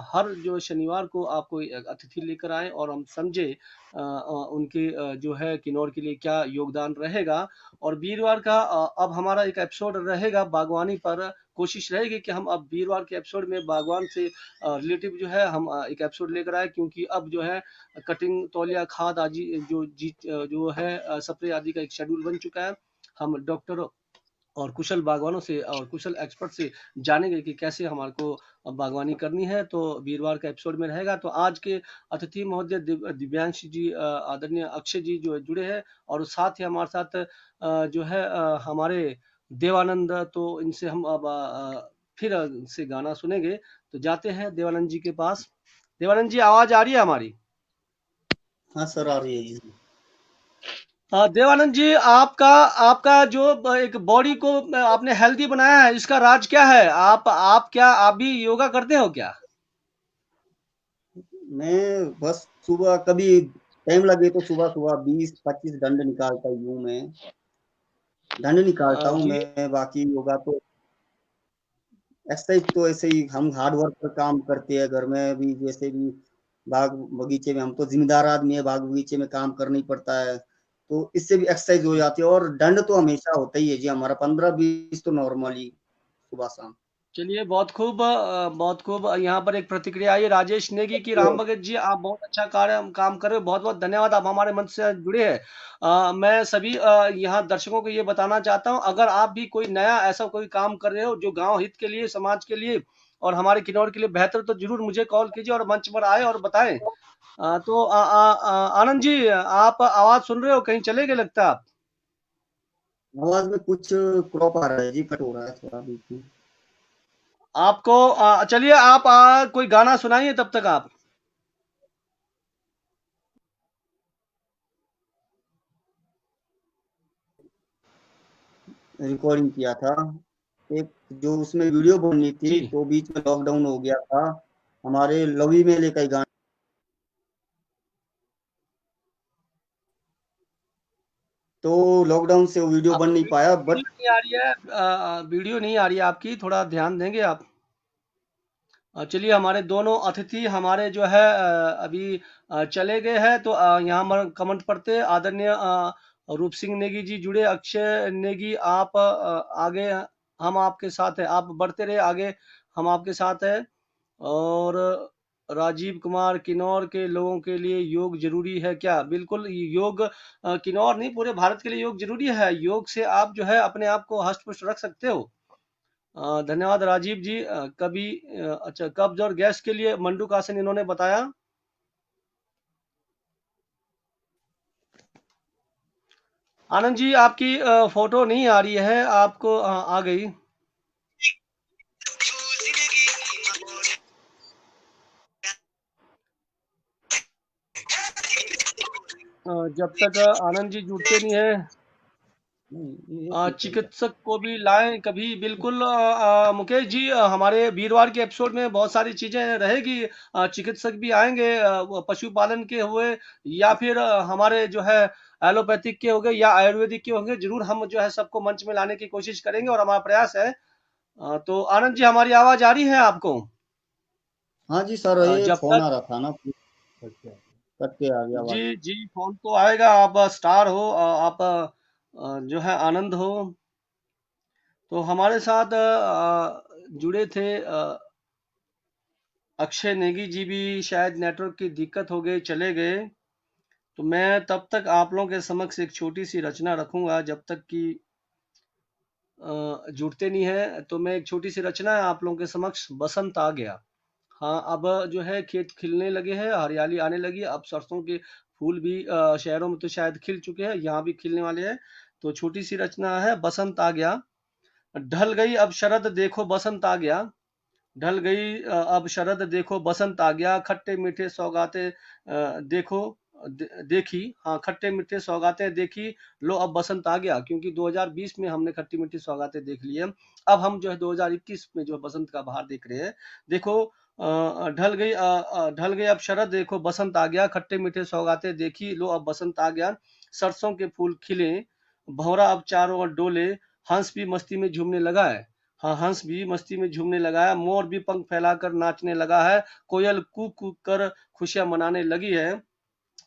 हर जो शनिवार को आपको एक अतिथि लेकर आए और हम समझे उनके जो है किन्नौर के लिए क्या योगदान रहेगा। और वीरवार का अब हमारा एक एपिसोड रहेगा बागवानी पर। कोशिश रहेगी कि हम अब वीरवार के एपिसोड में बागवान से रिलेटिव जो है हम एक एपिसोड लेकर आए, क्योंकि अब जो है कटिंग, तौलिया, खाद आदि जो है स्प्रे आदि का एक शेड्यूल बन चुका है। हम डॉक्टर और कुशल बागवानों से और कुशल एक्सपर्ट से जानेंगे कि कैसे हमारे को बागवानी करनी है। तो वीरवार का एपिसोड में रहेगा। तो आज के अतिथि महोदय दिव्यांश जी, आदरणीय अक्षय जी जो जुड़े हैं और साथ ही हमारे साथ जो है हमारे देवानंद। तो इनसे हम अब फिर से गाना सुनेंगे। तो जाते हैं देवानंद जी के पास। देवानंद जी, आवाज आ रही है हमारी? हाँ सर, आ रही है जी। देवानंद जी, आपका आपका जो एक बॉडी को आपने हेल्दी बनाया है, इसका राज क्या है? आप भी योगा करते हो क्या? मैं बस सुबह कभी टाइम लगे तो सुबह सुबह 20-25 दंड निकालता हूँ। मैं दंड निकालता हूँ जी, मैं। बाकी योगा तो एक्सरसाइज तो ऐसे ही हम हार्ड वर्क पर काम करते हैं घर में भी। जैसे भी बाग बगीचे में, हम तो जिम्मेदार आदमी है, बाग बगीचे में काम करना ही पड़ता है, तो इससे भी एक्सरसाइज हो जाती है। और दंड तो हमेशा होता ही है जी हमारा, 15-20 तो नॉर्मली सुबह शाम। चलिए, बहुत खूब बहुत खूब। यहाँ पर एक प्रतिक्रिया आई राजेश नेगी की, राम भगत जी आप बहुत अच्छा काम कर रहे हो, बहुत बहुत धन्यवाद, आप हमारे मंच से जुड़े हैं। मैं सभी यहाँ दर्शकों को ये बताना चाहता हूँ, अगर आप भी कोई नया ऐसा कोई काम कर रहे हो जो गांव हित के लिए, समाज के लिए और हमारे किन्नौर के लिए बेहतर, तो जरूर मुझे कॉल कीजिए और मंच पर आए और बताएं। तो आनंद जी, आप आवाज सुन रहे हो? कहीं चले गए लगता है आप। आवाज में कुछ क्रॉप आ रहा है जी, कट हो रहा है थोड़ा बीच में। आपको चलिए, आप कोई गाना सुनाइए तब तक आप। रिकॉर्डिंग किया था एक, जो उसमें वीडियो बननी थी, जी, तो बीच में लॉकडाउन हो गया था। हमारे लवी मेले का ही गाना, तो लॉकडाउन से वो वीडियो बन आपकी नहीं पाया। बट वीडियो नहीं आ रही है, वीडियो नहीं आ रही है आपकी, थोड़ा ध्यान देंगे आप। चलिए, हमारे दोनों अतिथि हमारे जो है अभी चले गए हैं। तो यहाँ पर कमेंट पढ़ते हैं। आदरणीय रूप सिंह नेगी जी जुड़े, अक्षय नेगी आप आगे, हम आपके साथ हैं, आप बढ़ते रहे आगे, हम आपके साथ हैं। और राजीव कुमार, किन्नौर के लोगों के लिए योग जरूरी है क्या? बिल्कुल, योग किन्नौर नहीं, पूरे भारत के लिए योग जरूरी है। योग से आप जो है अपने आप को हष्ट पुष्ट रख सकते हो। धन्यवाद राजीव जी। कभी अच्छा, कब्ज और गैस के लिए मंडूक आसन इन्होंने बताया। आनंद जी, आपकी फोटो नहीं आ रही है, आपको आ गई। जब तक आनंद जी जुड़ते नहीं है, चिकित्सक को भी लाएं कभी। बिल्कुल मुकेश जी, हमारे वीरवार के एपिसोड में बहुत सारी चीजें रहेगी। चिकित्सक भी आएंगे, वो पशुपालन के हुए या फिर हमारे जो है एलोपैथिक के हो गए या आयुर्वेदिक के होंगे, जरूर हम जो है सबको मंच में लाने की कोशिश करेंगे और हमारा प्रयास है। तो आनंद जी, हमारी आवाज आ रही है आपको? हाँ जी सर, ये जब फोन तक आ रहा था ना, कट के आ गया जी आवाज। जी, फोन तो आएगा। आप स्टार हो, आप जो है आनंद हो। तो हमारे साथ जुड़े थे अक्षय नेगी जी भी, शायद नेटवर्क की दिक्कत हो गई, चले गए। तो मैं तब तक आप लोगों के समक्ष एक छोटी सी रचना रखूंगा, जब तक कि जुड़ते नहीं है। तो मैं एक छोटी सी रचना है आप लोगों के समक्ष। बसंत आ गया। हाँ, अब जो है खेत खिलने लगे हैं, हरियाली आने लगी। अब सरसों के फूल भी शहरों में तो शायद खिल चुके हैं, यहाँ भी खिलने वाले हैं। तो छोटी सी रचना है, बसंत आ गया। ढल गई अब शरद, देखो बसंत आ गया। ढल गई अब शरद, देखो बसंत आ गया। खट्टे मीठे सौगाते देखो देखी, हाँ खट्टे मीठे सौगातें देखी, लो अब बसंत आ गया, क्योंकि 2020 में हमने खट्टी मीठी सौगातें देख ली है। अब हम जो है 2021 में जो है बसंत का बहार देख रहे हैं। देखो ढल गई अब शरद, देखो बसंत आ गया, खट्टे मीठे सौगातें देखी, लो अब बसंत आ गया, सरसों के फूल खिले, भंवरा अब चारों ओर डोले, हंस भी मस्ती में झूमने लगा है। हाँ, हंस भी मस्ती में झूमने लगा है, मोर भी पंख फैलाकर नाचने लगा है, कोयल कूक कूक कर खुशियां मनाने लगी है,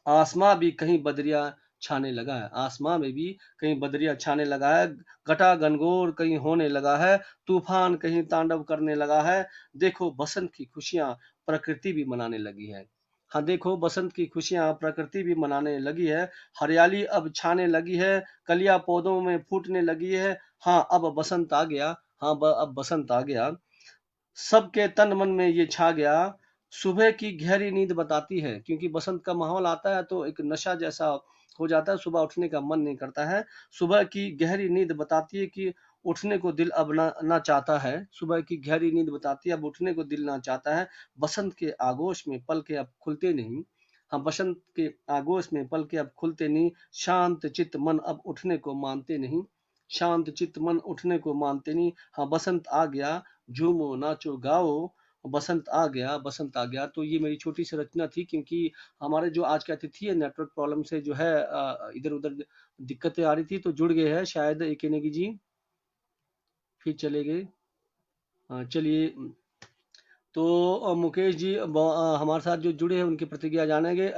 आसमां भी कहीं बदरिया छाने लगा है, आसमां में भी कहीं बदरिया छाने लगा है, घटा घनघोर कहीं होने लगा है, तूफान कहीं तांडव करने लगा है, देखो बसंत की खुशियां प्रकृति भी मनाने लगी है। हाँ, देखो बसंत की खुशियां प्रकृति भी मनाने लगी है, हरियाली अब छाने लगी है, कलियां पौधों में फूटने लगी है। हाँ, अब बसंत आ गया, हाँ अब बसंत आ गया, सबके तन मन में ये छा गया, सुबह की गहरी नींद बताती है, क्योंकि बसंत का माहौल आता है तो एक नशा जैसा हो जाता है, सुबह उठने का मन नहीं करता है। सुबह की गहरी नींद बताती है कि उठने को दिल अब ना चाहता है, सुबह की गहरी नींद बताती है अब उठने को दिल ना चाहता है, बसंत के आगोश में पल के अब खुलते नहीं, हाँ बसंत के आगोश में पल के अब खुलते नहीं, शांत चित्त मन अब उठने को मानते नहीं, शांत चित्त मन उठने को मानते नहीं। हाँ, बसंत आ गया, झूमो नाचो गाओ, बसंत आ गया, बसंत आ गया। तो ये मेरी छोटी सी रचना थी, क्योंकि हमारे जो आज के अतिथि है नेटवर्क प्रॉब्लम से जो है इधर उधर दिक्कतें आ रही थी, तो जुड़ गए हैं शायद एके नेगी जी, फिर चले गए। चलिए, तो मुकेश जी हमारे साथ जो जुड़े हैं उनकी प्रतिक्रिया जानेंगे।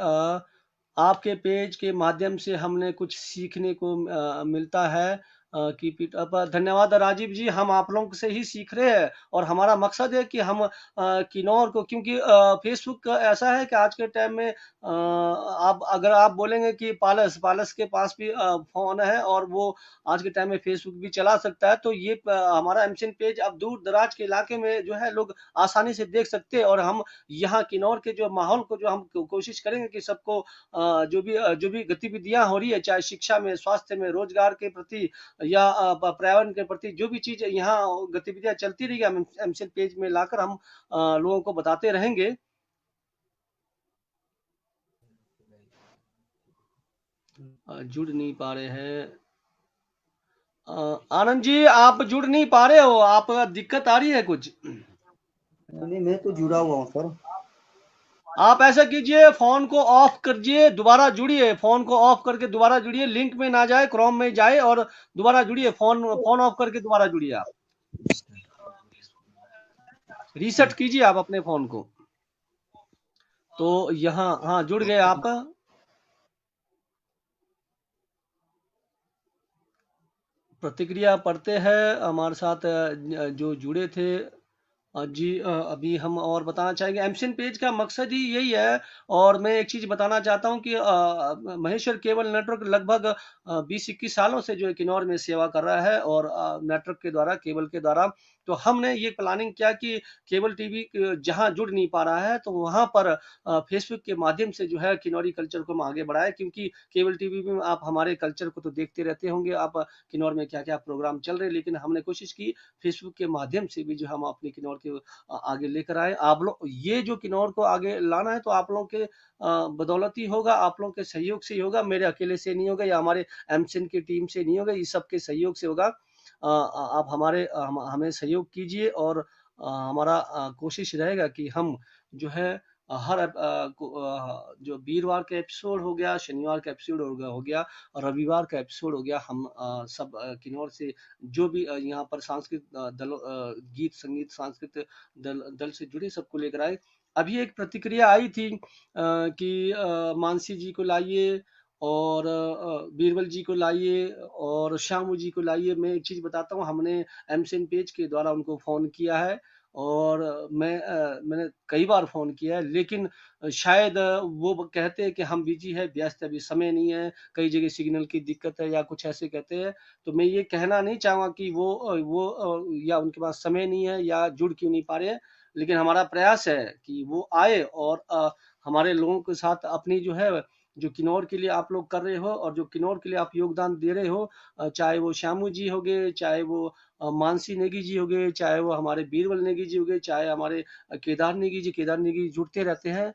आपके पेज के माध्यम से हमने कुछ सीखने को मिलता है कि पीट अप, धन्यवाद राजीव जी, हम आप लोगों से ही सीख रहे हैं, और हमारा मकसद है कि हम किन्नौर को, क्योंकि फेसबुक ऐसा है कि आज के टाइम में आप अगर आप बोलेंगे कि पालस पालस के पास भी फोन है और वो आज के टाइम में फेसबुक भी चला सकता है, तो ये हमारा एमसीएन पेज अब दूर दराज के इलाके में जो है लोग आसानी से देख सकते हैं, और हम यहाँ किन्नौर के जो माहौल को जो हम कोशिश करेंगे कि सबको जो भी गतिविधियां हो रही है, चाहे शिक्षा में, स्वास्थ्य में, रोजगार के प्रति या पर्यावरण के प्रति जो भी चीज यहाँ गतिविधियां चलती रही, हम एमसीएन पेज में लाकर हम लोगों को बताते रहेंगे। जुड़ नहीं पा रहे हैं आनंद जी, आप जुड़ नहीं पा रहे हो, आप दिक्कत आ रही है कुछ? नहीं, मैं तो जुड़ा हुआ हूँ सर। आप ऐसा कीजिए, फोन को ऑफ करिए, दोबारा जुड़िए, फोन को ऑफ करके दोबारा जुड़िए, लिंक में ना जाए, क्रोम में जाए और दोबारा जुड़िए, फोन ऑफ करके दोबारा जुड़िए, आप रीसेट कीजिए आप अपने फोन को। तो यहाँ हाँ जुड़ गए आप। प्रतिक्रिया पढ़ते हैं, हमारे साथ जो जुड़े थे जी, अभी हम और बताना चाहेंगे, एमसीएन पेज का मकसद ही यही है। और मैं एक चीज बताना चाहता हूं कि महेश्वर केबल नेटवर्क लगभग 20-21 सालों से जो है किन्नौर में सेवा कर रहा है, और नेटवर्क के द्वारा, केबल के द्वारा, तो हमने ये प्लानिंग किया कि केबल टीवी जहां जुड़ नहीं पा रहा है तो वहां पर फेसबुक के माध्यम से जो है किन्नौरी कल्चर को हम आगे बढ़ाए, क्योंकि केबल टीवी में आप हमारे कल्चर को तो देखते रहते होंगे, आप किन्नौर में क्या क्या प्रोग्राम चल रहे हैं, लेकिन हमने कोशिश की फेसबुक के माध्यम से भी जो हम अपने किन्नौर के आगे लेकर आए। आप लोग ये जो किन्नौर को आगे लाना है तो आप लोगों के बदौलत ही होगा, आप लोगों के सहयोग से ही होगा, मेरे अकेले से नहीं होगा या हमारे एमसीएन की टीम से नहीं होगा, ये सबके सहयोग से होगा। आप हमें सहयोग कीजिए, और हमारा कोशिश रहेगा कि हम जो है जो वीरवार का एपिसोड हो गया, शनिवार का एपिसोड हो गया और रविवार का एपिसोड हो गया, हम सब किन्नौर से जो भी यहाँ पर सांस्कृतिक गीत संगीत सांस्कृतिक दल से जुड़े सबको लेकर आए। अभी एक प्रतिक्रिया आई थी कि मानसी जी को लाइए और बीरबल जी को लाइए और श्यामू जी को लाइए। मैं एक चीज बताता हूँ, हमने एमसीएन पेज के द्वारा उनको फोन किया है, और मैंने कई बार फ़ोन किया है, लेकिन शायद वो कहते हैं कि हम बिजी है, व्यस्त है, अभी समय नहीं है, कई जगह सिग्नल की दिक्कत है या कुछ ऐसे कहते हैं। तो मैं ये कहना नहीं चाहूँगा कि या उनके पास समय नहीं है या जुड़ क्यों नहीं पा रहे हैं, लेकिन हमारा प्रयास है कि वो आए और हमारे लोगों के साथ अपनी जो है, जो किन्नौर के लिए आप लोग कर रहे हो और जो किन्नौर के लिए आप योगदान दे रहे हो, चाहे वो श्यामू जी हो गए, चाहे वो मानसी नेगी जी हो गए, चाहे वो हमारे बीरबल नेगी जी हो गए, चाहे हमारे केदार नेगी जी जुड़ते रहते हैं।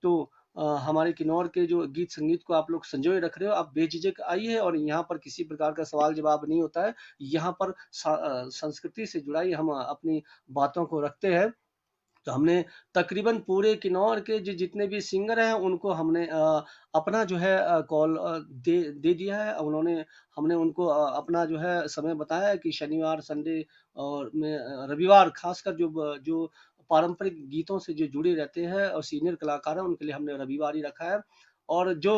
तो हमारे किन्नौर के जो गीत संगीत को आप लोग संजोए रख रहे हो, आप बेझिझक आइए, और यहाँ पर किसी प्रकार का सवाल जवाब नहीं होता है। यहाँ पर संस्कृति से जुड़ाई हम अपनी बातों को रखते हैं। तो हमने तकरीबन पूरे किन्नौर के जितने भी सिंगर हैं उनको हमने अपना जो है कॉल दे दिया है। उन्होंने हमने उनको अपना जो है समय बताया है कि शनिवार, संडे और में रविवार, खासकर जो पारंपरिक गीतों से जो जुड़े रहते हैं और सीनियर कलाकार हैं, उनके लिए हमने रविवार ही रखा है। और जो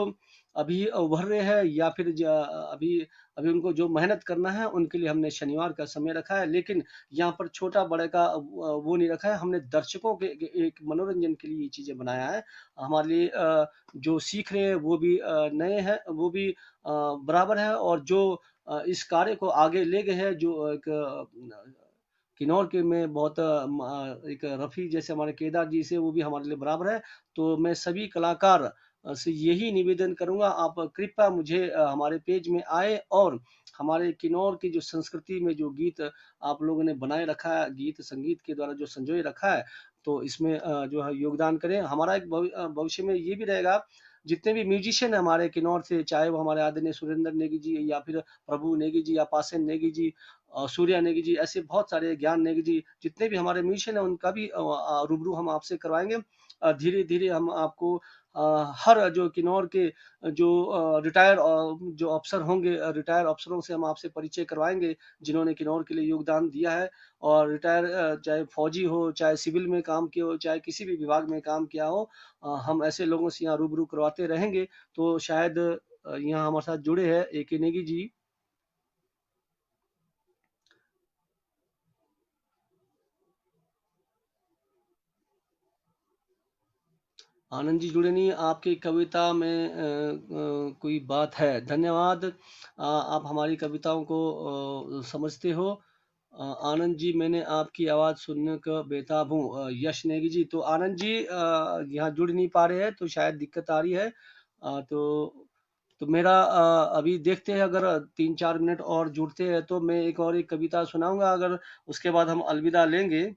अभी उभर रहे हैं या फिर अभी अभी उनको जो मेहनत करना है, उनके लिए हमने शनिवार का समय रखा है। लेकिन यहाँ पर छोटा बड़े का वो नहीं रखा है। हमने दर्शकों के एक मनोरंजन के लिए ये चीजें बनाया है। हमारे लिए जो सीख रहे हैं वो भी नए हैं, वो भी बराबर है, और जो इस कार्य को आगे ले गए हैं, जो एक किन्नौर के में बहुत एक रफ़ी जैसे हमारे केदार जी से, वो भी हमारे लिए बराबर है। तो मैं सभी कलाकार से यही निवेदन करूँगा, आप कृपया मुझे हमारे पेज में आए और हमारे किन्नौर की जो संस्कृति में जो गीत आप लोगों ने बनाए रखा है, गीत संगीत के द्वारा जो संजोए रखा है, तो इसमें जो है योगदान करें। हमारा एक भविष्य में ये भी रहेगा, जितने भी म्यूजिशियन हैं हमारे किन्नौर से, चाहे वो हमारे आदरणीय सुरेंद्र नेगी जी या फिर प्रभु नेगी जी या पासेन नेगी जी, सूर्या नेगी जी, ऐसे बहुत सारे, ज्ञान नेगी जी, जितने भी हमारे म्यूजिशियन हैं उनका भी रूबरू हम आपसे करवाएंगे। धीरे धीरे हम आपको हर जो किन्नौर के जो रिटायर जो अफसर होंगे, रिटायर अफसरों से हम आपसे परिचय करवाएंगे, जिन्होंने किन्नौर के लिए योगदान दिया है। और रिटायर चाहे फौजी हो, चाहे सिविल में काम किया हो, चाहे किसी भी विभाग में काम किया हो, हम ऐसे लोगों से यहाँ रूबरू करवाते रहेंगे। तो शायद यहाँ हमारे साथ जुड़े हैं AK नेगी जी। आनंद जी जुड़े नहीं, आपकी कविता में कोई बात है। धन्यवाद, आप हमारी कविताओं को समझते हो। आनंद जी, मैंने आपकी आवाज़ सुनने का बेताब हूँ। यश नेगी जी, तो आनंद जी यहाँ जुड़ नहीं पा रहे हैं, तो शायद दिक्कत आ रही है। तो मेरा अभी देखते हैं, अगर 3-4 मिनट और जुड़ते हैं तो मैं एक कविता सुनाऊंगा, अगर उसके बाद हम अलविदा लेंगे।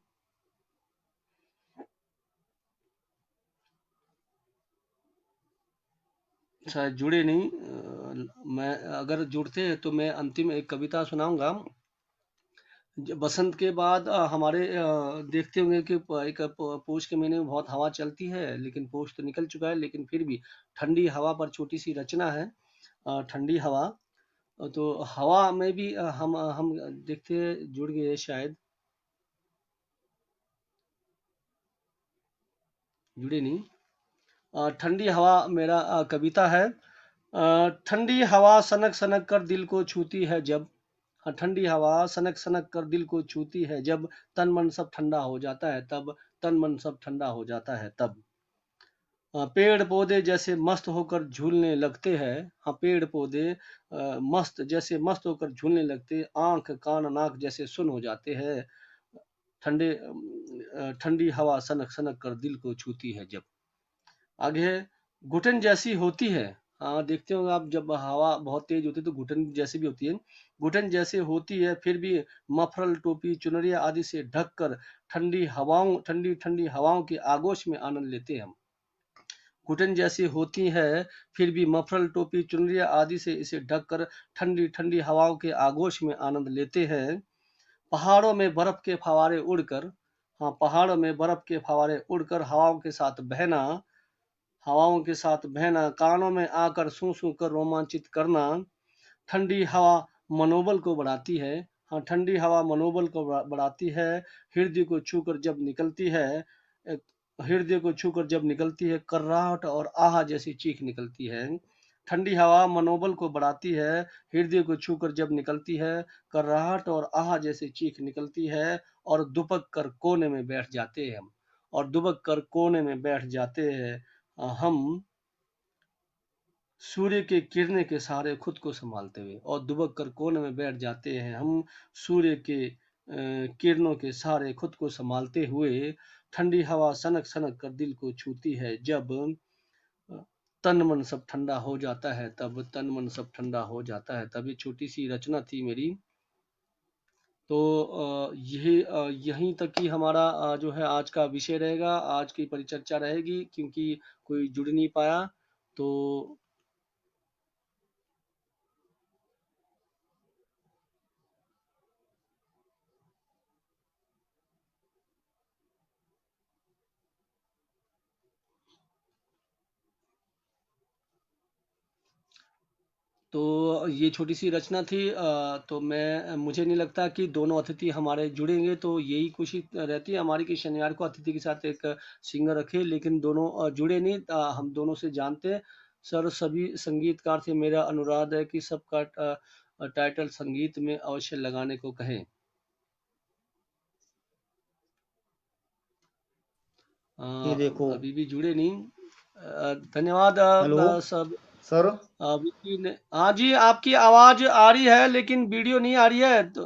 शायद जुड़े नहीं। मैं अगर जुड़ते हैं तो मैं अंतिम एक कविता सुनाऊंगा। बसंत के बाद हमारे देखते होंगे कि एक पौष के महीने में बहुत हवा चलती है, लेकिन पौष तो निकल चुका है, लेकिन फिर भी ठंडी हवा पर छोटी सी रचना है। ठंडी हवा, तो हवा में भी हम देखते हैं, जुड़ गए शायद, जुड़े नहीं। ठंडी हवा मेरा कविता है। ठंडी हवा सनक सनक कर दिल को छूती है जब, ठंडी हवा सनक सनक कर दिल को छूती है जब, तन मन सब ठंडा हो जाता है तब, तन मन सब ठंडा हो जाता है तब। पेड़ पौधे जैसे मस्त होकर झूलने लगते हैं। हाँ, पेड़ पौधे मस्त जैसे मस्त होकर झूलने लगते, आंख कान नाक जैसे सुन हो जाते हैं। ठंडी हवा सनक सनक कर दिल को छूती है जब। आगे है, घुटन जैसी होती है। हाँ, देखते होंगे आप, जब हवा बहुत तेज होती है तो घुटन जैसी भी होती है। घुटन जैसे होती है फिर भी मफरल टोपी चुनरिया आदि से ढककर ठंडी ठंडी हवाओं के आगोश में आनंद लेते हैं हम। घुटन जैसी होती है फिर भी मफरल टोपी चुनरिया आदि से इसे ढककर ठंडी ठंडी हवाओं के आगोश में आनंद लेते हैं। पहाड़ों में बर्फ के फवारे उड़कर, हाँ, पहाड़ों में बर्फ के फवारे उड़कर हवाओं के साथ बहना, कानों में आकर सूं सूं कर रोमांचित करना। ठंडी हवा मनोबल को बढ़ाती है। हाँ, ठंडी हवा मनोबल को बढ़ाती है। हृदय को छूकर जब निकलती है, हृदय को छूकर जब निकलती है, कर्राहट और आहा जैसी चीख निकलती है। ठंडी हवा मनोबल को बढ़ाती है, हृदय को छूकर जब निकलती है, कर्राहट और आहा जैसी चीख निकलती है, और दुबक कर कोने में बैठ जाते हैं हम, और दुबक कर कोने में बैठ जाते हैं हम, सूर्य के किरणें के सहारे खुद को संभालते हुए, और दुबक कर कोने में बैठ जाते हैं हम, सूर्य के किरणों के सहारे खुद को संभालते हुए। ठंडी हवा सनक सनक कर दिल को छूती है जब, तन मन सब ठंडा हो जाता है तब, तन मन सब ठंडा हो जाता है तब। ये छोटी सी रचना थी मेरी। तो यहीं तक ही हमारा जो है आज का विषय रहेगा, आज की परिचर्चा रहेगी, क्योंकि कोई जुड़ नहीं पाया। तो ये छोटी सी रचना थी। तो मुझे नहीं लगता कि दोनों अतिथि हमारे जुड़ेंगे, तो यही कोशिश रहती है हमारी कि शनिवार को अतिथि के साथ एक सिंगर रखे, लेकिन दोनों जुड़े नहीं। हम दोनों से जानते हैं। सर, सभी संगीतकार से मेरा अनुरोध है कि सबका टाइटल संगीत में अवश्य लगाने को कहें। ये देखो। अभी भी जुड़े नहीं। धन्यवाद हेलो सब। सर, विक्की ने, हाँ जी, आपकी आवाज आ रही है लेकिन वीडियो नहीं आ रही है। तो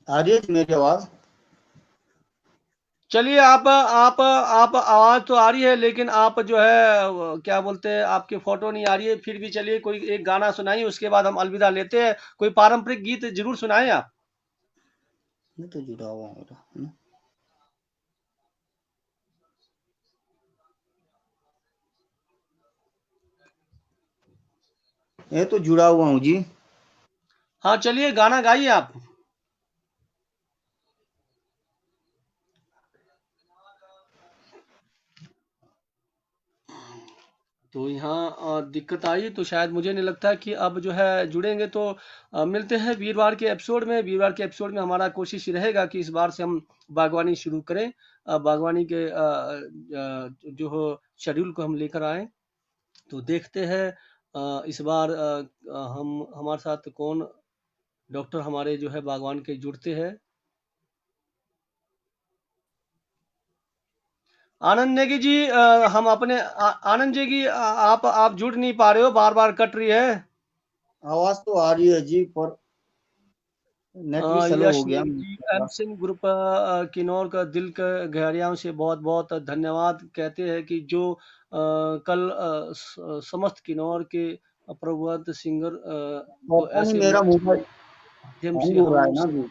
आ रही है मेरी आवाज? चलिए, आप आवाज तो आ रही है, लेकिन आप जो है क्या बोलते हैं, आपकी फोटो नहीं आ रही है। फिर भी चलिए, कोई एक गाना सुनाइए, उसके बाद हम अलविदा लेते हैं। कोई पारंपरिक गीत जरूर सुनाएं आप। मैं तो जुड़ा हुआ हूँ मेरा, है ना? ये तो जुड़ा हुआ हूँ जी। हाँ, चलिए, गाना गाइए आप। तो यहाँ दिक्कत आई, तो शायद मुझे नहीं लगता कि अब जो है जुड़ेंगे। तो मिलते हैं वीरवार के एपिसोड में। वीरवार के एपिसोड में हमारा कोशिश रहेगा कि इस बार से हम बागवानी शुरू करें। बागवानी के जो हो शेड्यूल को हम लेकर आए। तो देखते हैं इस बार हम हमारे साथ कौन डॉक्टर हमारे जो है बागवान के जुड़ते हैं। आनंद नेगी जी, हम अपने आनंद जी की आप जुड़ नहीं पा रहे हो, बार बार कट रही है। आवाज तो आ रही है जी, पर नेट भी स्लो यश हो गया नेगी जी, एम सिंह ग्रुप किन्नौर का दिल के गहराइयों से बहुत बहुत धन्यवाद कहते हैं कि जो कल समस्त किन्नौर के प्रबुद्ध सिंगर को पता नहीं, ऐसे मेरा मंच के मोबाइल माध्यम हैंग से हो हम रहा है लोग ना जी।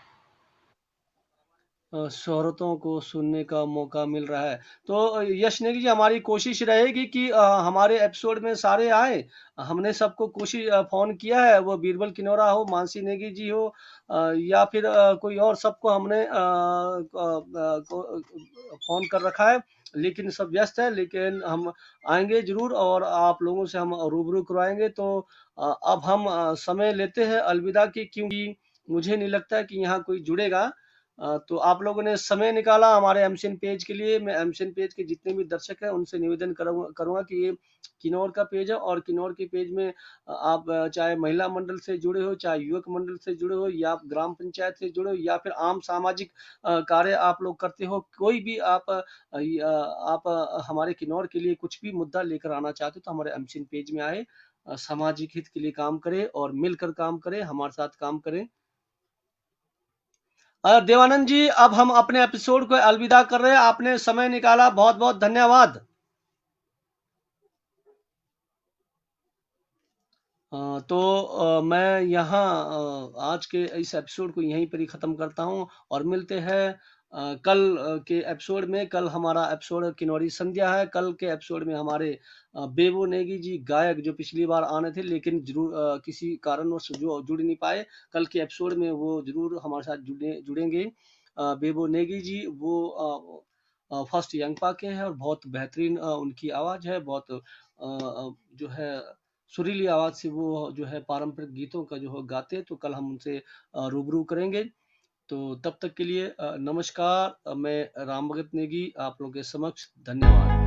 शोहरतों को सुनने का मौका मिल रहा है। तो यश नेगी जी, हमारी कोशिश रहेगी कि हमारे एपिसोड में सारे आए। हमने सबको कोशिश फोन किया है, वो बीरबल किनोरा हो, मानसी नेगी जी हो, या फिर कोई और, सबको हमने फोन कर रखा है, लेकिन सब व्यस्त है। लेकिन हम आएंगे जरूर और आप लोगों से हम रूबरू करवाएंगे। तो अब हम समय लेते हैं अलविदा की, क्योंकि मुझे नहीं लगता कि यहाँ कोई जुड़ेगा। तो आप लोगों ने समय निकाला हमारे एमसीएन पेज के लिए। मैं एमसीएन पेज के जितने भी दर्शक हैं उनसे निवेदन करूंगा कि ये किन्नौर का पेज है, और किन्नौर के पेज में आप चाहे महिला मंडल से जुड़े हो, चाहे युवक मंडल से जुड़े हो, या आप ग्राम पंचायत से जुड़े हो, या फिर आम सामाजिक कार्य आप लोग करते हो, कोई भी आप हमारे किन्नौर के लिए कुछ भी मुद्दा लेकर आना चाहते हो, तो हमारे एमसीएन पेज में आए, सामाजिक हित के लिए काम करें और मिलकर काम करें, हमारे साथ काम करें। देवानंद जी, अब हम अपने एपिसोड को अलविदा कर रहे हैं। आपने समय निकाला, बहुत बहुत धन्यवाद। तो मैं यहाँ आज के इस एपिसोड को यहीं पर ही ख़त्म करता हूँ, और मिलते हैं कल के एपिसोड में। कल हमारा एपिसोड किन्नौरी संध्या है। कल के एपिसोड में हमारे बेबो नेगी जी, गायक, जो पिछली बार आने थे लेकिन जरूर किसी कारणवश जो जुड़ नहीं पाए, कल के एपिसोड में वो जरूर हमारे साथ जुड़ेंगे। बेबो नेगी जी, वो फर्स्ट यंगपा के हैं और बहुत बेहतरीन उनकी आवाज़ है। बहुत जो है सुरीली आवाज से वो जो है पारंपरिक गीतों का जो है गाते। तो कल हम उनसे रूबरू करेंगे। तो तब तक के लिए नमस्कार। मैं राम भगत नेगी आप लोगों के समक्ष, धन्यवाद।